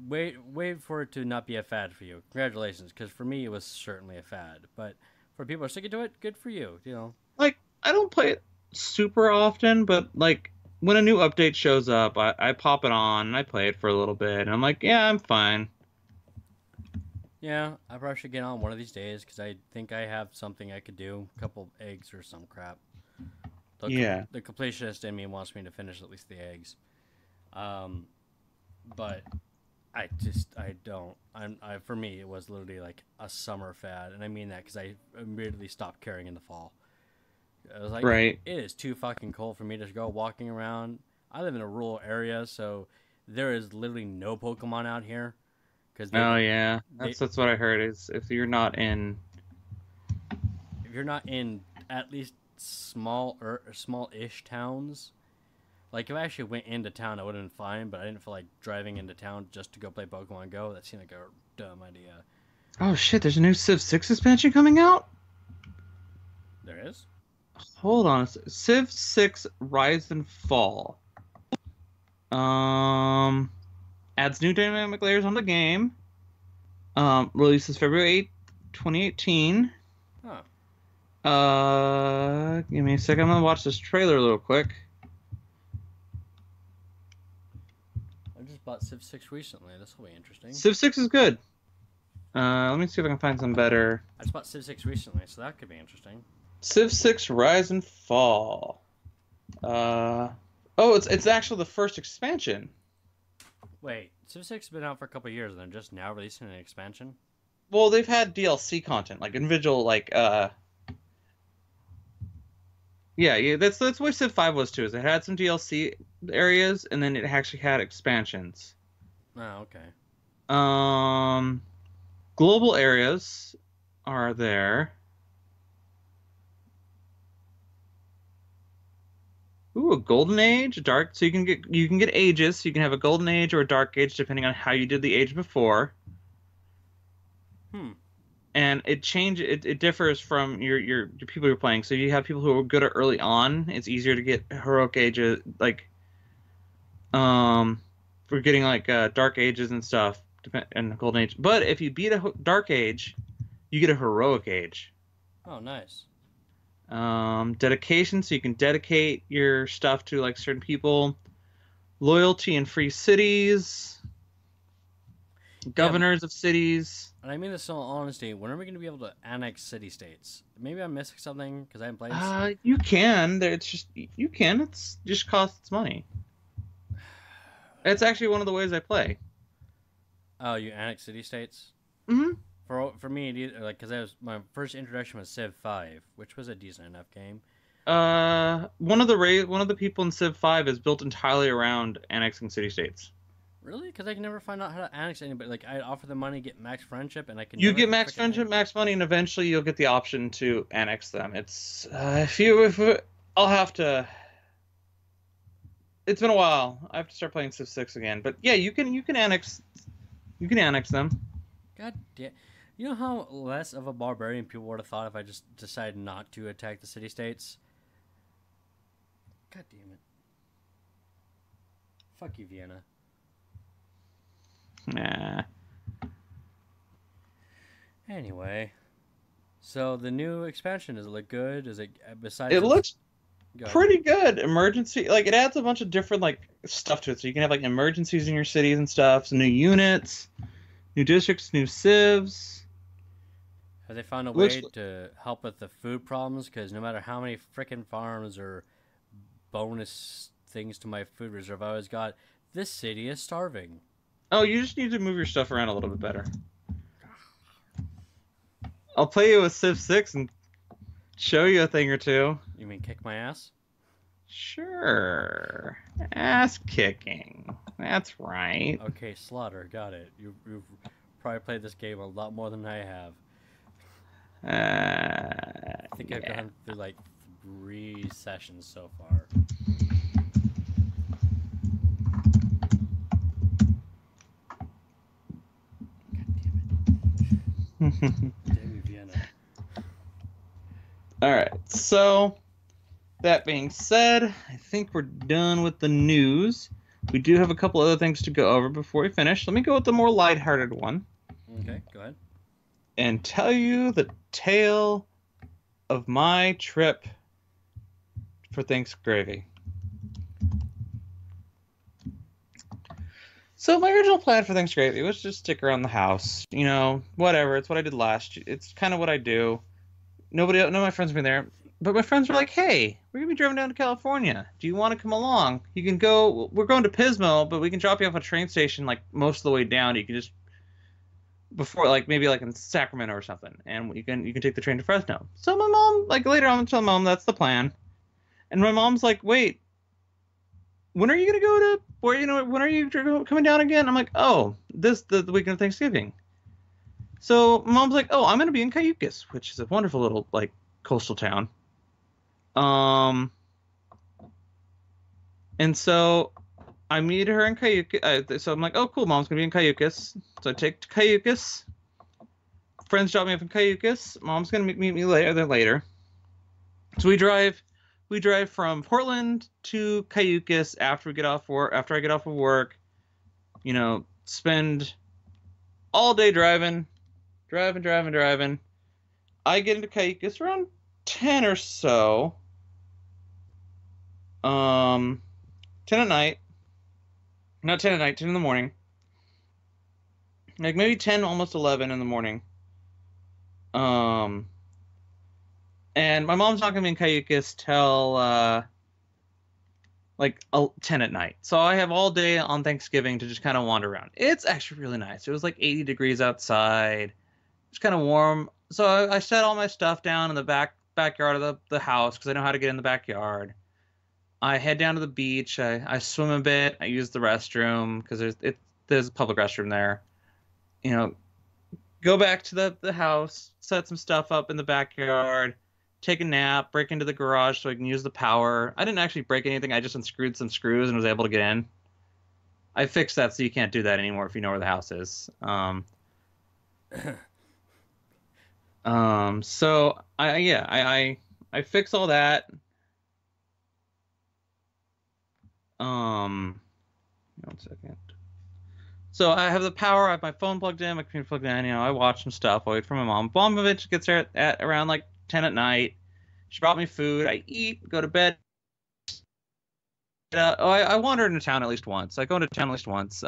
wait for it to not be a fad for you. Congratulations, because for me it was certainly a fad. But for people who are sticking to it, good for you. You know, Like I don't play it super often, but like when a new update shows up, I pop it on and I play it for a little bit, and I'm like, yeah, I'm fine. yeah, I probably should get on one of these days because I think I have something I could do. A couple eggs or some crap. The completionist in me wants me to finish at least the eggs. But I don't. For me, it was literally like a summer fad, and I mean that because I immediately stopped caring in the fall. I was like, Right. It is too fucking cold for me to go walking around. I live in a rural area, so there is literally no Pokemon out here. Oh yeah, that's what I heard. Is if you're not in at least small-ish towns. Like if I actually went into town, I would have been fine. But I didn't feel like driving into town just to go play Pokemon Go. That seemed like a dumb idea. Oh shit! There's a new Civ 6 expansion coming out. There is. Hold on, Civ 6 Rise and Fall. Adds new dynamic layers on the game. Releases February 8th, 2018. Huh. Give me a second. I'm gonna watch this trailer real quick. I just bought Civ 6 recently. This will be interesting. Civ 6 is good. Let me see if I can find some better. I just bought Civ 6 recently, so that could be interesting. Civ 6 Rise and Fall. It's actually the first expansion. Wait, Civ 6 has been out for a couple of years, and they're just now releasing an expansion? Well, they've had DLC content, like individual, like yeah, that's what Civ 5 was too. Is it had some DLC areas, and then it actually had expansions. Oh, okay. Global areas are there. Ooh, a golden age, dark. So you can get ages. So you can have a golden age or a dark age depending on how you did the age before. And it differs from your people you're playing. So you have people who are good at early on. It's easier to get heroic ages, like for getting like dark ages and stuff, and golden age. But if you beat a dark age, you get a heroic age. Oh, nice. Dedication, so you can dedicate your stuff to like certain people. loyalty in free cities, governors of cities. And I mean this in all honesty. When are we going to be able to annex city-states? Maybe I'm missing something because I haven't played. You can. It's just you can. It's just costs money. It's actually one of the ways I play. Oh, you annex city-states? Mm-hmm. For me, like, because my first introduction was Civ 5, which was a decent enough game. One of the people in Civ 5 is built entirely around annexing city-states. Really? Because I can never find out how to annex anybody. Like, I offer them money, get max friendship, and I can. You get max friendship, max money, and eventually you'll get the option to annex them. It's I'll have to. It's been a while. I have to start playing Civ 6 again. But yeah, you can annex them. God damn. You know how less of a barbarian people would have thought if I just decided not to attack the city-states? God damn it. Fuck you, Vienna. Nah. Anyway. So the new expansion, does it look good? Is it, besides... It looks pretty good. Emergency, like, it adds a bunch of different, like, stuff to it. So you can have, like, emergencies in your cities and stuff. Some new units, new districts, new civs. Have they found a way to help with the food problems? Because no matter how many frickin' farms or bonus things to my food reserve I always got, this city is starving. Oh, you just need to move your stuff around a little bit better. I'll play you with Civ 6 and show you a thing or two. You mean kick my ass? Sure. Ass kicking. That's right. Okay, Slaughter, got it. You've probably played this game a lot more than I have. I think I've gone through like 3 sessions so far. God damn it. Damn you, Vienna. Alright, so that being said, I think we're done with the news. We do have a couple other things to go over before we finish. Let me go with the more lighthearted one. Okay, go ahead. And tell you the tale of my trip for Thanksgiving. So my original plan for Thanksgiving was just stick around the house. You know, whatever. It's what I did last year. It's kind of what I do. None of my friends have been there. But my friends were like, hey, we're going to be driving down to California. Do you want to come along? You can go. We're going to Pismo, but we can drop you off at a train station like most of the way down. You can just before, like, maybe like in Sacramento or something, and you can take the train to Fresno. So my mom, like, later on, tell my mom that's the plan, and my mom's like, wait, when are you gonna go to when are you coming down again? I'm like, oh, the weekend of Thanksgiving. So my mom's like, oh, I'm gonna be in Geekus, which is a wonderful little like coastal town. And so I meet her in Geekus. So I'm like, oh, cool, mom's gonna be in Geekus. So I take to Geekus. Friends drop me off in Geekus. Mom's gonna meet me later. So we drive from Portland to Geekus after I get off of work. You know, spend all day driving. I get into Geekus around 10 or so. 10 at night. Not 10 at night, 10 in the morning. Like maybe 10, almost 11 in the morning. And my mom's not gonna be in Geekus till like 10 at night. So I have all day on Thanksgiving to just kind of wander around. It's actually really nice. It was like 80 degrees outside. It's kind of warm. So I set all my stuff down in the backyard of the house because I know how to get in the backyard. I head down to the beach. I swim a bit. I use the restroom because there's a public restroom there. You know, go back to the house, set some stuff up in the backyard, take a nap, break into the garage so I can use the power. I didn't actually break anything. I just unscrewed some screws and was able to get in. I fixed that so you can't do that anymore if you know where the house is. So I fix all that. One second. So I have the power. I have my phone plugged in, my computer plugged in. You know, I watch some stuff. I wait for my mom. Mom eventually gets there at around like 10 at night. She brought me food. I eat, go to bed. I wandered into town at least once. I go into town at least once.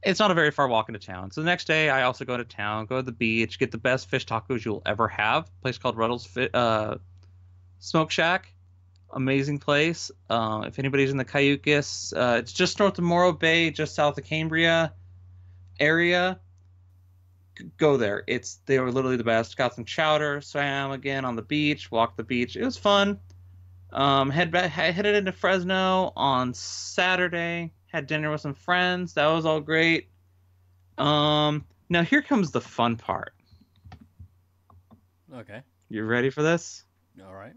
It's not a very far walk into town. So the next day, I also go to town, go to the beach, get the best fish tacos you'll ever have. A place called Ruddle's Smoke Shack. Amazing place. If anybody's in the Cayucas, it's just north of Morro Bay, just south of Cambria area. Go there. They were literally the best. Got some chowder, swam again on the beach, walked the beach. It was fun. Headed into Fresno on Saturday. Had dinner with some friends. That was all great. Now here comes the fun part. Okay. You ready for this? All right.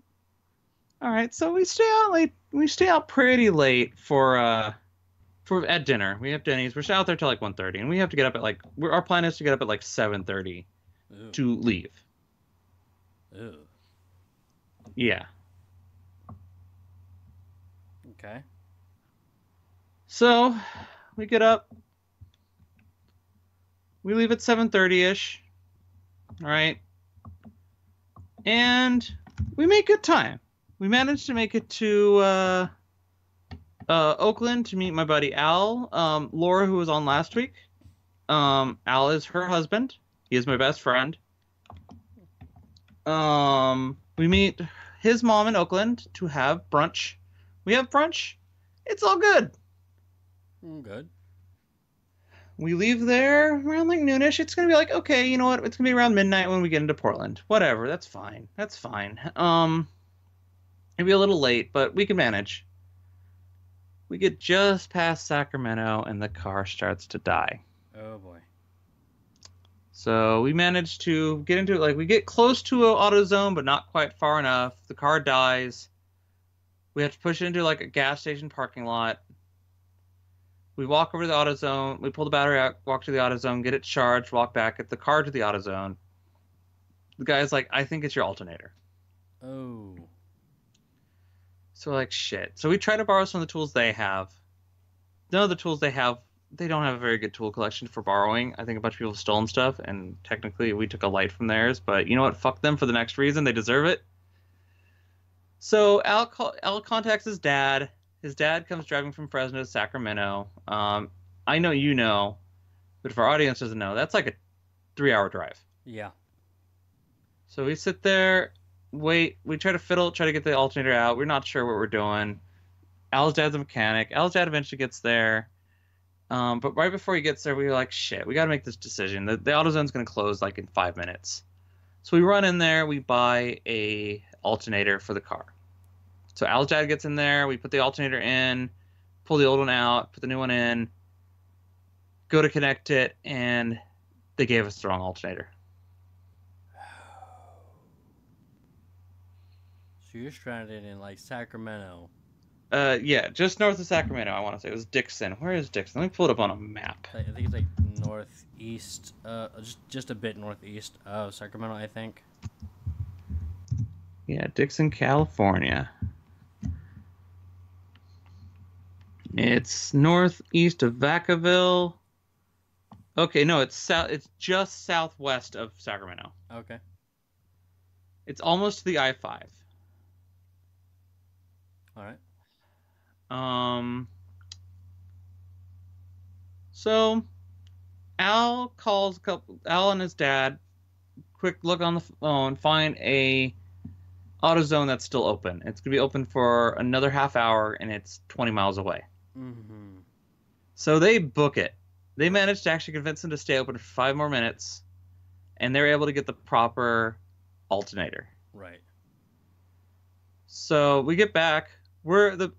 All right. So we stay out late. We stay out pretty late for at dinner. We have Denny's. We're out there till like 1:30, and we have to get up at our plan is to get up at like 7:30 to leave. Ew. Yeah. Okay. So we get up. We leave at 7:30ish. All right. And we make good time. We managed to make it to Oakland to meet my buddy Al. Laura, who was on last week. Al is her husband. He is my best friend. We meet his mom in Oakland to have brunch. We have brunch. It's all good. Good. We leave there around like noonish. It's gonna be like, okay, you know what? It's gonna be around midnight when we get into Portland. Whatever. That's fine. That's fine. It'll be a little late, but we can manage. We get just past Sacramento and the car starts to die. Oh boy. So we manage to get into it. Like we get close to an AutoZone, but not quite far enough. The car dies. We have to push it into like a gas station parking lot. We walk over to the AutoZone. We pull the battery out, walk to the AutoZone, get it charged, walk back, get the car to the AutoZone. The guy's like, I think it's your alternator. Oh. So we're like, shit. So we try to borrow some of the tools they have. None of the tools they have, they don't have a very good tool collection for borrowing. I think a bunch of people have stolen stuff, and technically we took a light from theirs. But you know what? Fuck them for the next reason. They deserve it. So Al contacts his dad. His dad comes driving from Fresno to Sacramento. I know you know, but if our audience doesn't know, that's like a 3-hour drive. Yeah. So we sit there, wait. We try to get the alternator out. We're not sure what we're doing. Al's dad's a mechanic. Al's dad eventually gets there. But right before he gets there, we were like, shit, we got to make this decision. The AutoZone's going to close like in 5 minutes. So we run in there. We buy a alternator for the car. So Al's dad gets in there. We put the alternator in, pull the old one out, put the new one in, go to connect it, and they gave us the wrong alternator. So you're stranded in like Sacramento. Yeah, just north of Sacramento, I want to say. It was Dixon. Where is Dixon? Let me pull it up on a map. I think it's like northeast, just a bit northeast of Sacramento, I think. Yeah, Dixon, California. It's northeast of Vacaville. Okay, no, it's just southwest of Sacramento. Okay. It's almost to the I-5. All right. So Al and his dad, quick look on the phone, find a AutoZone that's still open. It's gonna be open for another half hour, and it's 20 miles away. Mm-hmm. So they book it. They managed to actually convince him to stay open for 5 more minutes, and they're able to get the proper alternator. Right. So we get back. The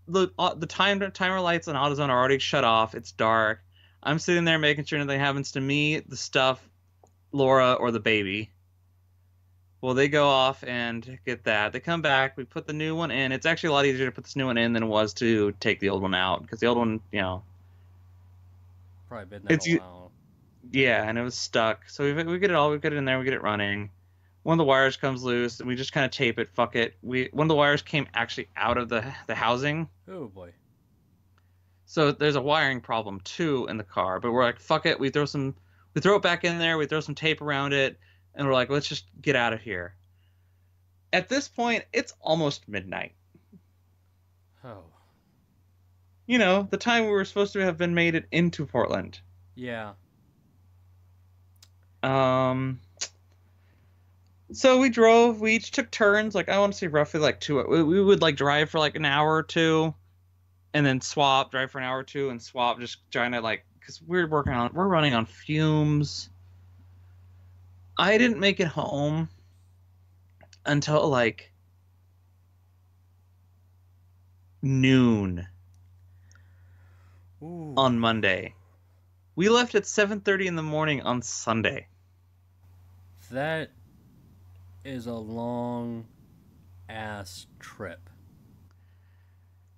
timer lights on AutoZone are already shut off. It's dark. I'm sitting there making sure nothing happens to me, the stuff, Laura, or the baby. Well, they go off and get that. They come back. We put the new one in. It's actually a lot easier to put this new one in than it was to take the old one out, because the old one, Probably been there a while. Yeah, and it was stuck. So we get it all. We get it in there. We get it running. One of the wires comes loose, and we just kind of tape it. Fuck it. One of the wires came actually out of the housing. Oh boy. So there's a wiring problem too in the car. But we're like, fuck it. We throw it back in there. We throw some tape around it, and we're like, let's just get out of here. At this point, it's almost midnight. Oh. you know, the time we were supposed to have been made it into Portland. Yeah. So we drove. We each took turns. Like I want to say roughly like two. We would like drive for like an hour or two, and then swap. Drive for an hour or two, and swap. Just trying to like, because we're running on fumes. I didn't make it home until like noon Ooh. on Monday. We left at 7:30 in the morning on Sunday. That is a long ass trip.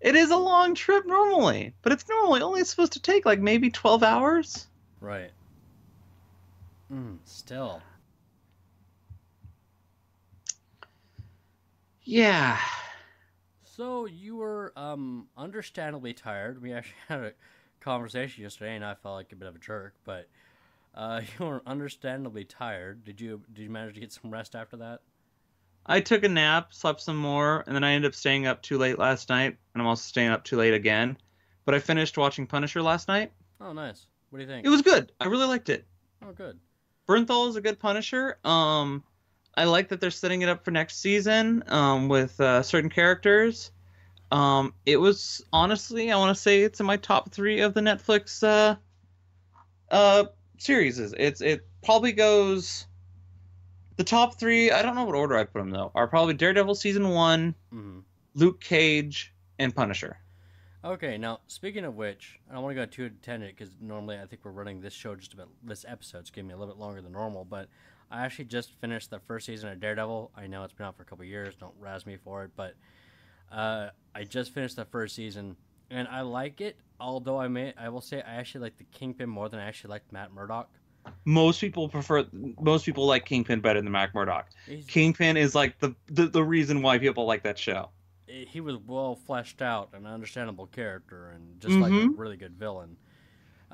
It is a long trip normally, but it's normally only supposed to take like maybe 12 hours. Right. Still. Yeah. So you were understandably tired. We actually had a conversation yesterday, and I felt like a bit of a jerk. But you were understandably tired. Did you manage to get some rest after that? I took a nap, slept some more, and then I ended up staying up too late last night, and I'm also staying up too late again. But I finished watching Punisher last night. Oh, nice. What do you think? It was good. I really liked it. Oh, good. Bernthal is a good Punisher. I like that they're setting it up for next season with certain characters. It was honestly, I want to say it's in my top 3 of the Netflix series. It probably goes the top 3. I don't know what order I put them though. Are probably Daredevil season 1, Luke Cage, and Punisher. Okay, now speaking of which, I don't want to go too tangent because normally I think we're running this show just about this episode's giving me a little bit longer than normal, but I actually just finished the first season of Daredevil. I know it's been out for a couple of years. Don't razz me for it, but I just finished the first season and I like it. Although I will say I actually like the Kingpin more than I actually liked Matt Murdock. Most people like Kingpin better than Matt Murdock. Kingpin is like the reason why people like that show. He was well fleshed out, an understandable character, and just like a really good villain.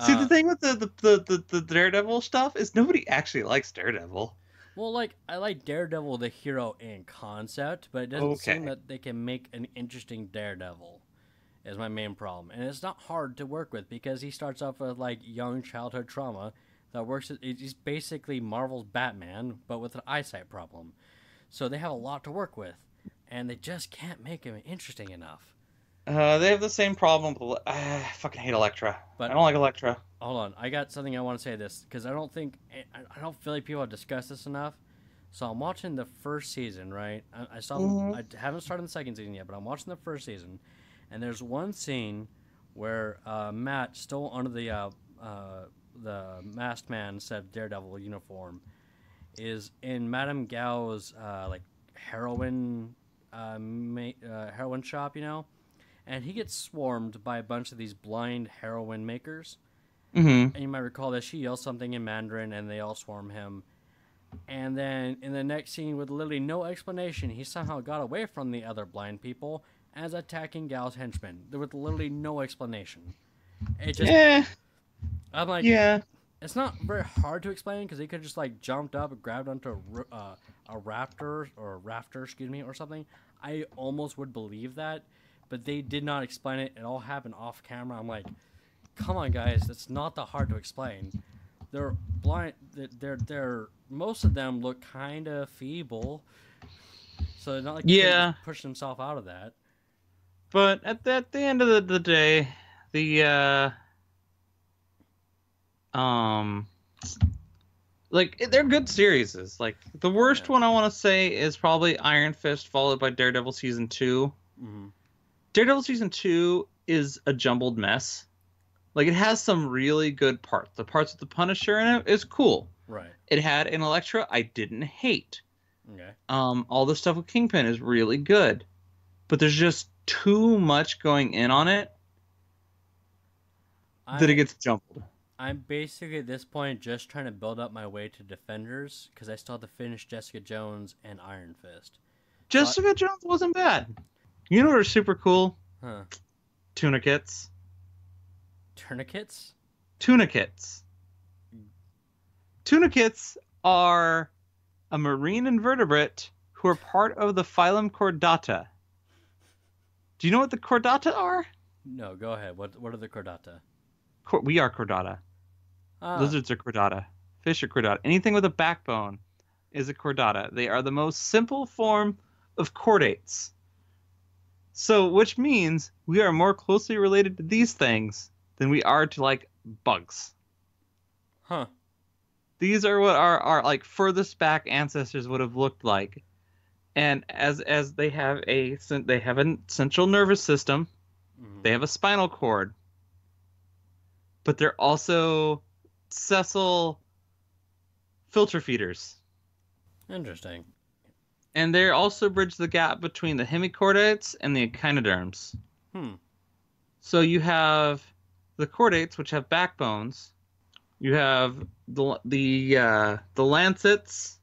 See, the thing with the Daredevil stuff is nobody actually likes Daredevil. Well, like, I like Daredevil, the hero in concept, but it doesn't seem that they can make an interesting Daredevil, is my main problem. And it's not hard to work with, because he starts off with, like, young childhood trauma that works. He's basically Marvel's Batman, but with an eyesight problem. So they have a lot to work with, and they just can't make him interesting enough. They have the same problem. I fucking hate Elektra. But I don't like Elektra. Hold on, I got something I want to say this because I don't feel like people have discussed this enough. So I'm watching the first season, right? I haven't started the second season yet, but I'm watching the first season, and there's one scene where Matt, still under the masked man said Daredevil uniform, is in Madame Gao's like heroin shop, you know. And he gets swarmed by a bunch of these blind heroin makers. And you might recall that she yells something in Mandarin, and they all swarm him. And then in the next scene, with literally no explanation, he somehow got away from the other blind people and is attacking Gal's henchmen. There was literally no explanation. It just... I'm like... Yeah. It's not very hard to explain, because he could just, like, jumped up and grabbed onto a rafter, or something. I almost would believe that. But they did not explain it. It all happened off camera. I'm like, come on, guys. That's not that hard to explain. They're blind. They're most of them look kind of feeble. So it's not like he can push himself out of that. But at the end of the day, like, they're good series. Like, the worst one I want to say is probably Iron Fist, followed by Daredevil Season 2. Daredevil Season 2 is a jumbled mess. Like, it has some really good parts. The parts with the Punisher in it is cool. Right. It had an Elektra I didn't hate. Okay. All the stuff with Kingpin is really good. But there's just too much going in on it that it gets jumbled. I'm basically at this point just trying to build up my way to Defenders, because I still have to finish Jessica Jones and Iron Fist. Jessica Jones wasn't bad. You know what are super cool? Huh. Tunicats. Tourniquets? Tunicats. Tunicats are a marine invertebrate who are part of the phylum Chordata. Do you know what the Chordata are? No, go ahead. What are the chordata? We are chordata. Ah, Lizards are chordata. Fish are chordata. Anything with a backbone is a chordata. They are the most simple form of chordates. So, which means we are more closely related to these things than we are to like bugs. huh. These are what our like furthest back ancestors would have looked like. And as they have a central nervous system, Mhm. they have a spinal cord, but they're also sessile filter feeders. Interesting. And they also bridge the gap between the hemichordates and the echinoderms. Hmm. So you have the chordates, which have backbones. You have the lancets,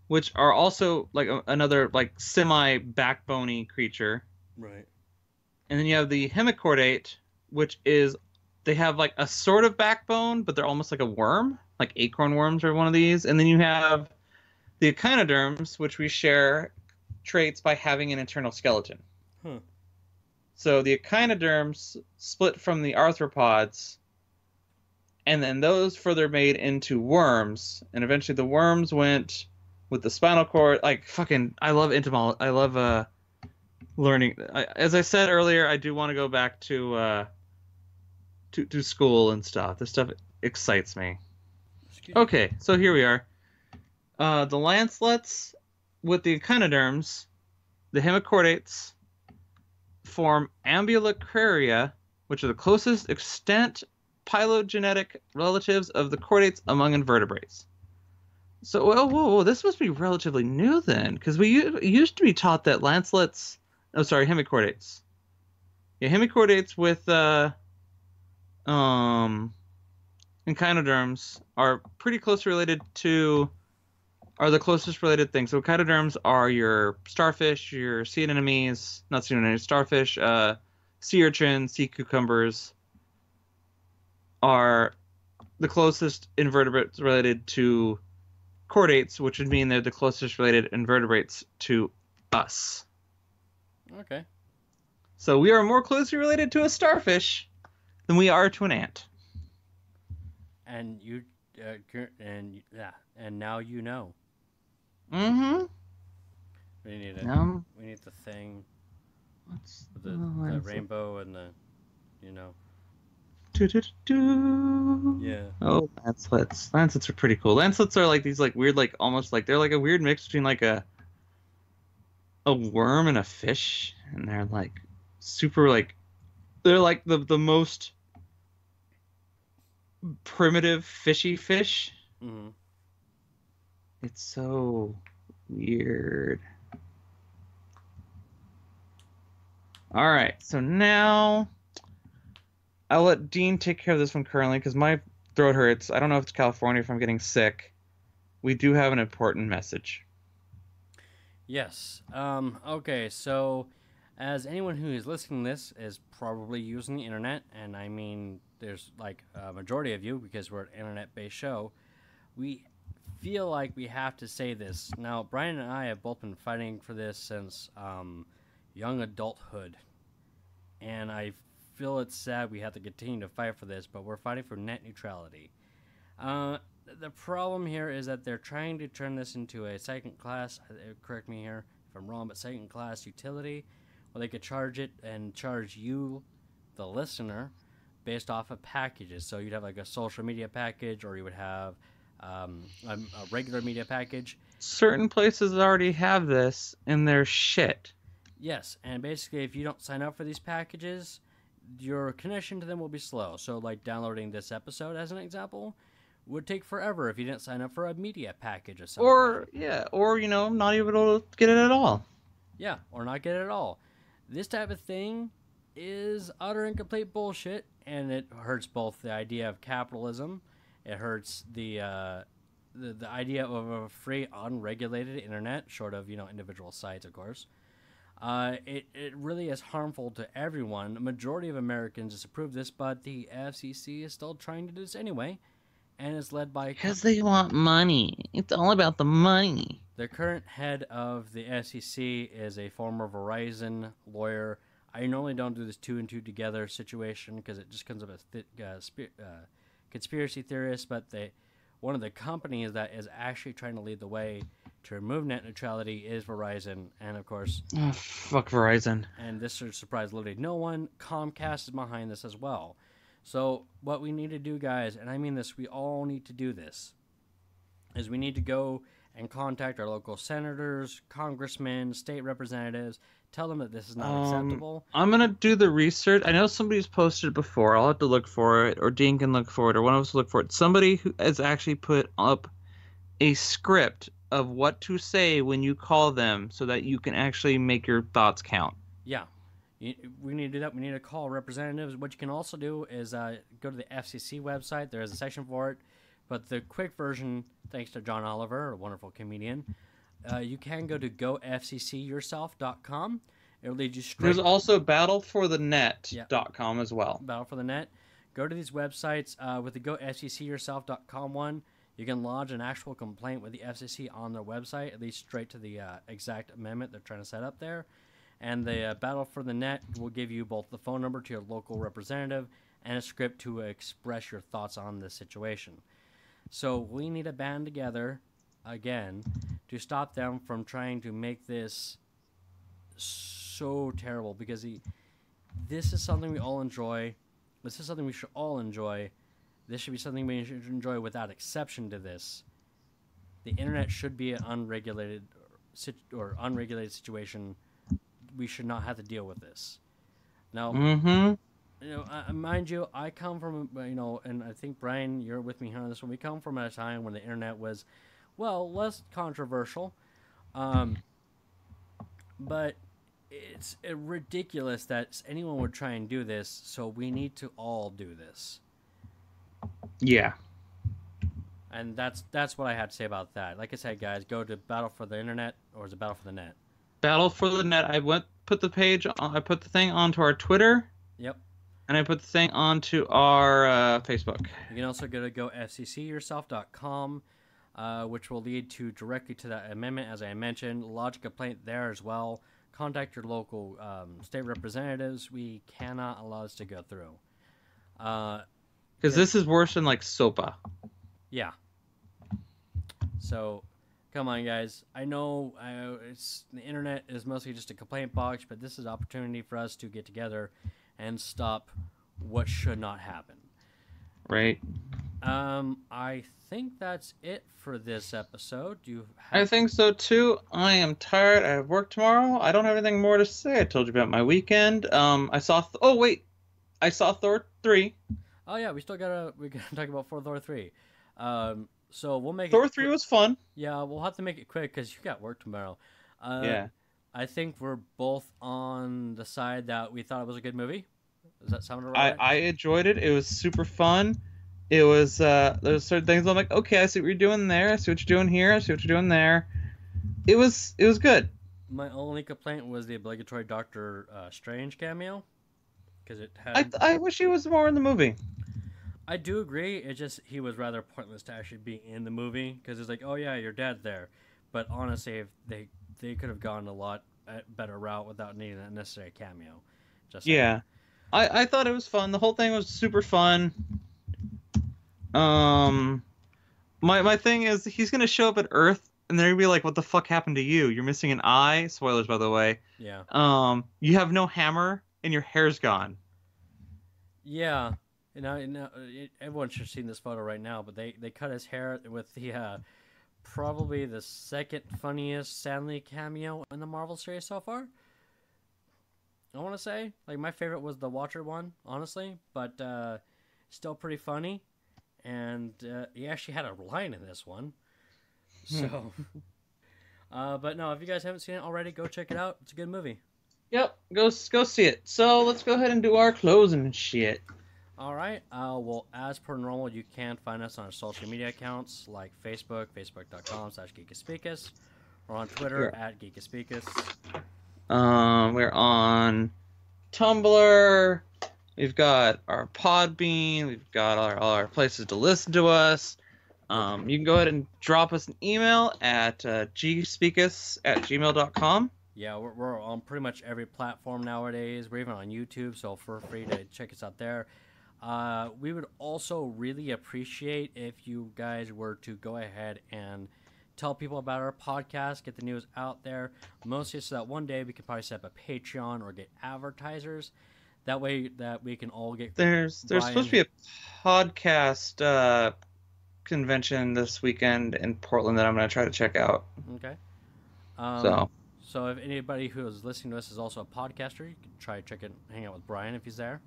which are also like another like semi backbony creature. Right. And then you have the hemichordate, which is they have like a sort of backbone, but they're almost like a worm, like acorn worms are one of these. And then you have the echinoderms, which we share traits by having an internal skeleton. Huh. So the echinoderms split from the arthropods, and then those further made into worms, and eventually the worms went with the spinal cord. Like fucking, I love entomology. I love learning. As I said earlier, I do want to go back to school and stuff. This stuff excites me. Excuse me. Okay, so here we are. The lancelets with the echinoderms, the hemichordates, form ambulacraria, which are the closest extant phylogenetic relatives of the chordates among invertebrates. So, whoa, this must be relatively new then, because we used to be taught that lancelets, hemichordates. Yeah, hemichordates with echinoderms are pretty closely related to, are the closest related things. So echinoderms are your starfish, your sea anemones, not sea anemones, starfish, sea urchins, sea cucumbers are the closest invertebrates related to chordates, which would mean they're the closest related invertebrates to us. Okay. So we are more closely related to a starfish than we are to an ant. And you, and now you know. Mm-hmm. We need it. We need the thing, What's with the rainbow and the, you know. Yeah. Oh, lancelets. Lancelets are pretty cool. Lancelets are like these like weird, like almost like they're like a weird mix between like a worm and a fish, and they're like super like they're like the most primitive fishy fish. Mm-hmm. It's so weird. All right, so now I'll let Dean take care of this one currently because my throat hurts. I don't know if it's California, if I'm getting sick. We do have an important message. Yes. Okay, so as anyone who is listening to this is probably using the internet, and I mean there's like a majority of you because we're an internet-based show, we feel like we have to say this. Now, Bryan and I have both been fighting for this since young adulthood, and I feel it's sad we have to continue to fight for this, but we're fighting for net neutrality. The problem here is that they're trying to turn this into a second class, correct me here if I'm wrong, but second class utility, where they could charge it and charge you, the listener, based off of packages. So you'd have like a social media package, or you would have a regular media package. Certain places already have this in their shit. Yes, and basically if you don't sign up for these packages, your connection to them will be slow. So like downloading this episode as an example would take forever if you didn't sign up for a media package or something. Or you know, not even able to get it at all. Yeah, or not get it at all. This type of thing is utter and complete bullshit, and it hurts both the idea of capitalism. It hurts the idea of a free, unregulated internet, short of individual sites, of course. It really is harmful to everyone. The majority of Americans disapprove this, but the FCC is still trying to do this anyway, and is led by because they want money. It's all about the money. The current head of the FCC is a former Verizon lawyer. I normally don't do this 2 and 2 together situation because it just comes up as conspiracy theorists, but one of the companies that is actually trying to lead the way to remove net neutrality is Verizon, and of course... Oh, fuck Verizon. And this should surprise literally no one. Comcast is behind this as well. So what we need to do, guys, and I mean this, we all need to do this, is we need to go and contact our local senators, congressmen, state representatives, tell them that this is not acceptable. I'm going to do the research. I know somebody's posted it before. I'll have to look for it, or Dean can look for it, or one of us will look for it. Somebody who has actually put up a script of what to say when you call them so that you can actually make your thoughts count. Yeah. We need to do that. We need to call representatives. What you can also do is go to the FCC website. There is a section for it. But the quick version, thanks to John Oliver, a wonderful comedian, you can go to gofccyourself.com. It'll lead you straight. There's also battleforthenet.com as well. Battle for the Net. Go to these websites. With the gofccyourself.com one, you can lodge an actual complaint with the FCC on their website. It leads straight to the exact amendment they're trying to set up there. And the Battle for the Net will give you both the phone number to your local representative and a script to express your thoughts on this situation. So we need to band together, again, to stop them from trying to make this so terrible. Because this is something we all enjoy. This is something we should all enjoy. This should be something we should enjoy without exception to this. The internet should be an unregulated situation. We should not have to deal with this. Now, mind you, I come from, and I think, Bryan, you're with me here on this one. We come from a time when the internet was, well, less controversial. But it's ridiculous that anyone would try and do this, so we need to all do this. Yeah. And that's what I had to say about that. Like I said, guys, go to Battle for the Internet, or is it Battle for the Net? Battle for the Net. I put the thing onto our Twitter. Yep. And I put the thing onto our Facebook. You can also go to gofccyourself.com, which will lead directly to that amendment, as I mentioned. Lodge a complaint there as well. Contact your local state representatives. We cannot allow this to go through. Because this is worse than, like, SOPA. Yeah. So, come on, guys. I know the internet is mostly just a complaint box, but this is an opportunity for us to get together and stop what should not happen. Right. I think that's it for this episode. I think so too. I am tired. I have work tomorrow. I don't have anything more to say. I told you about my weekend. I saw Thor 3. Oh yeah, we gotta talk about Thor 3. So we'll make Thor 3 was fun. Yeah, we'll have to make it quick because you got work tomorrow. Yeah. I think we're both on the side that we thought it was a good movie. Does that sound right? I enjoyed it. It was super fun. It was there's certain things I'm like, okay, I see what you're doing there. I see what you're doing here. I see what you're doing there. It was good. My only complaint was the obligatory Doctor Strange cameo, because it had. I wish he was more in the movie. I do agree. It's just he was rather pointless to actually be in the movie, because it's like, oh yeah, your dad's there. But honestly, if they could have gone a lot better route without needing a necessary cameo. Yeah, I thought it was fun. The whole thing was super fun. My thing is, he's gonna show up at Earth, and they're gonna be like, "What the fuck happened to you? You're missing an eye." Spoilers, by the way. Yeah. You have no hammer, and your hair's gone. Yeah. Everyone should have seen this photo right now, but they cut his hair with the probably the second funniest Stanley cameo in the Marvel series so far. I want to say, like, my favorite was the Watcher one, honestly, but still pretty funny, and he actually had a line in this one. So, but no, if you guys haven't seen it already, go check it out. It's a good movie. Yep, go see it. So let's go ahead and do our closing and shit. All right. Well, as per normal, you can find us on our social media accounts like Facebook, facebook.com/Geekus Speakus, or on Twitter @Geekus Speakus. We're on Tumblr. We've got our Podbean. We've got all our places to listen to us. You can go ahead and drop us an email at geekspeakus@gmail.com. Yeah, we're on pretty much every platform nowadays. We're even on YouTube, so feel free to check us out there. We would also really appreciate if you guys were to go ahead and tell people about our podcast, get the news out there, mostly so that one day we can probably set up a Patreon or get advertisers. That way that we can all get There's supposed to be a podcast convention this weekend in Portland that I'm going to try to check out. Okay. So if anybody who is listening to us is also a podcaster, you can try to hang out with Bryan if he's there.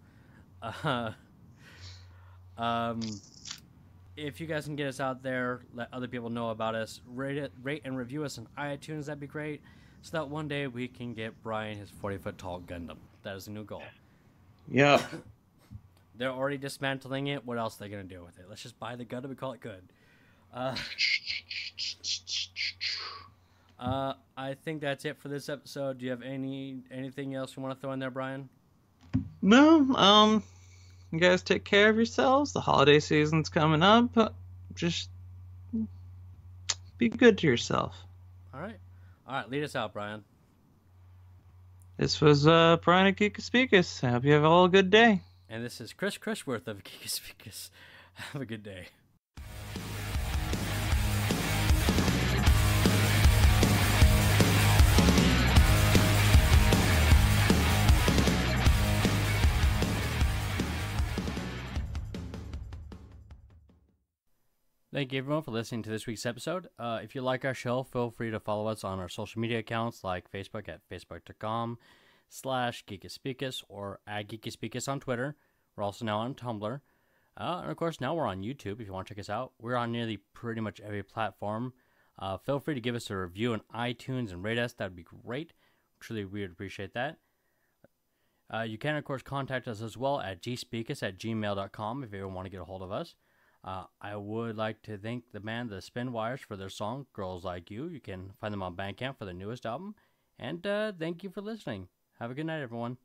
If you guys can get us out there, let other people know about us, rate and review us on iTunes, that'd be great. So that one day we can get Bryan his 40-foot tall Gundam. That is a new goal. Yep. They're already dismantling it. What else are they going to do with it? Let's just buy the Gundam and call it good. I think that's it for this episode. Do you have anything else you want to throw in there, Bryan? No, you guys take care of yourselves. The holiday season's coming up. Just be good to yourself. All right, lead us out, Bryan. This was Bryan at Geekus Speakus. I hope you have all a good day. And this is Chrisworth of Geekus Speakus. Have a good day. Thank you, everyone, for listening to this week's episode. If you like our show, feel free to follow us on our social media accounts like Facebook at facebook.com/Geekus Speakus or at Geekus Speakus on Twitter. We're also now on Tumblr. And, of course, now we're on YouTube if you want to check us out. We're on nearly pretty much every platform. Feel free to give us a review on iTunes and rate us. That would be great. Truly, we would appreciate that. You can, of course, contact us as well at gspeakus@gmail.com if you want to get a hold of us. I would like to thank the band The Spin Wires for their song, Girls Like You. You can find them on Bandcamp for their newest album. And thank you for listening. Have a good night, everyone.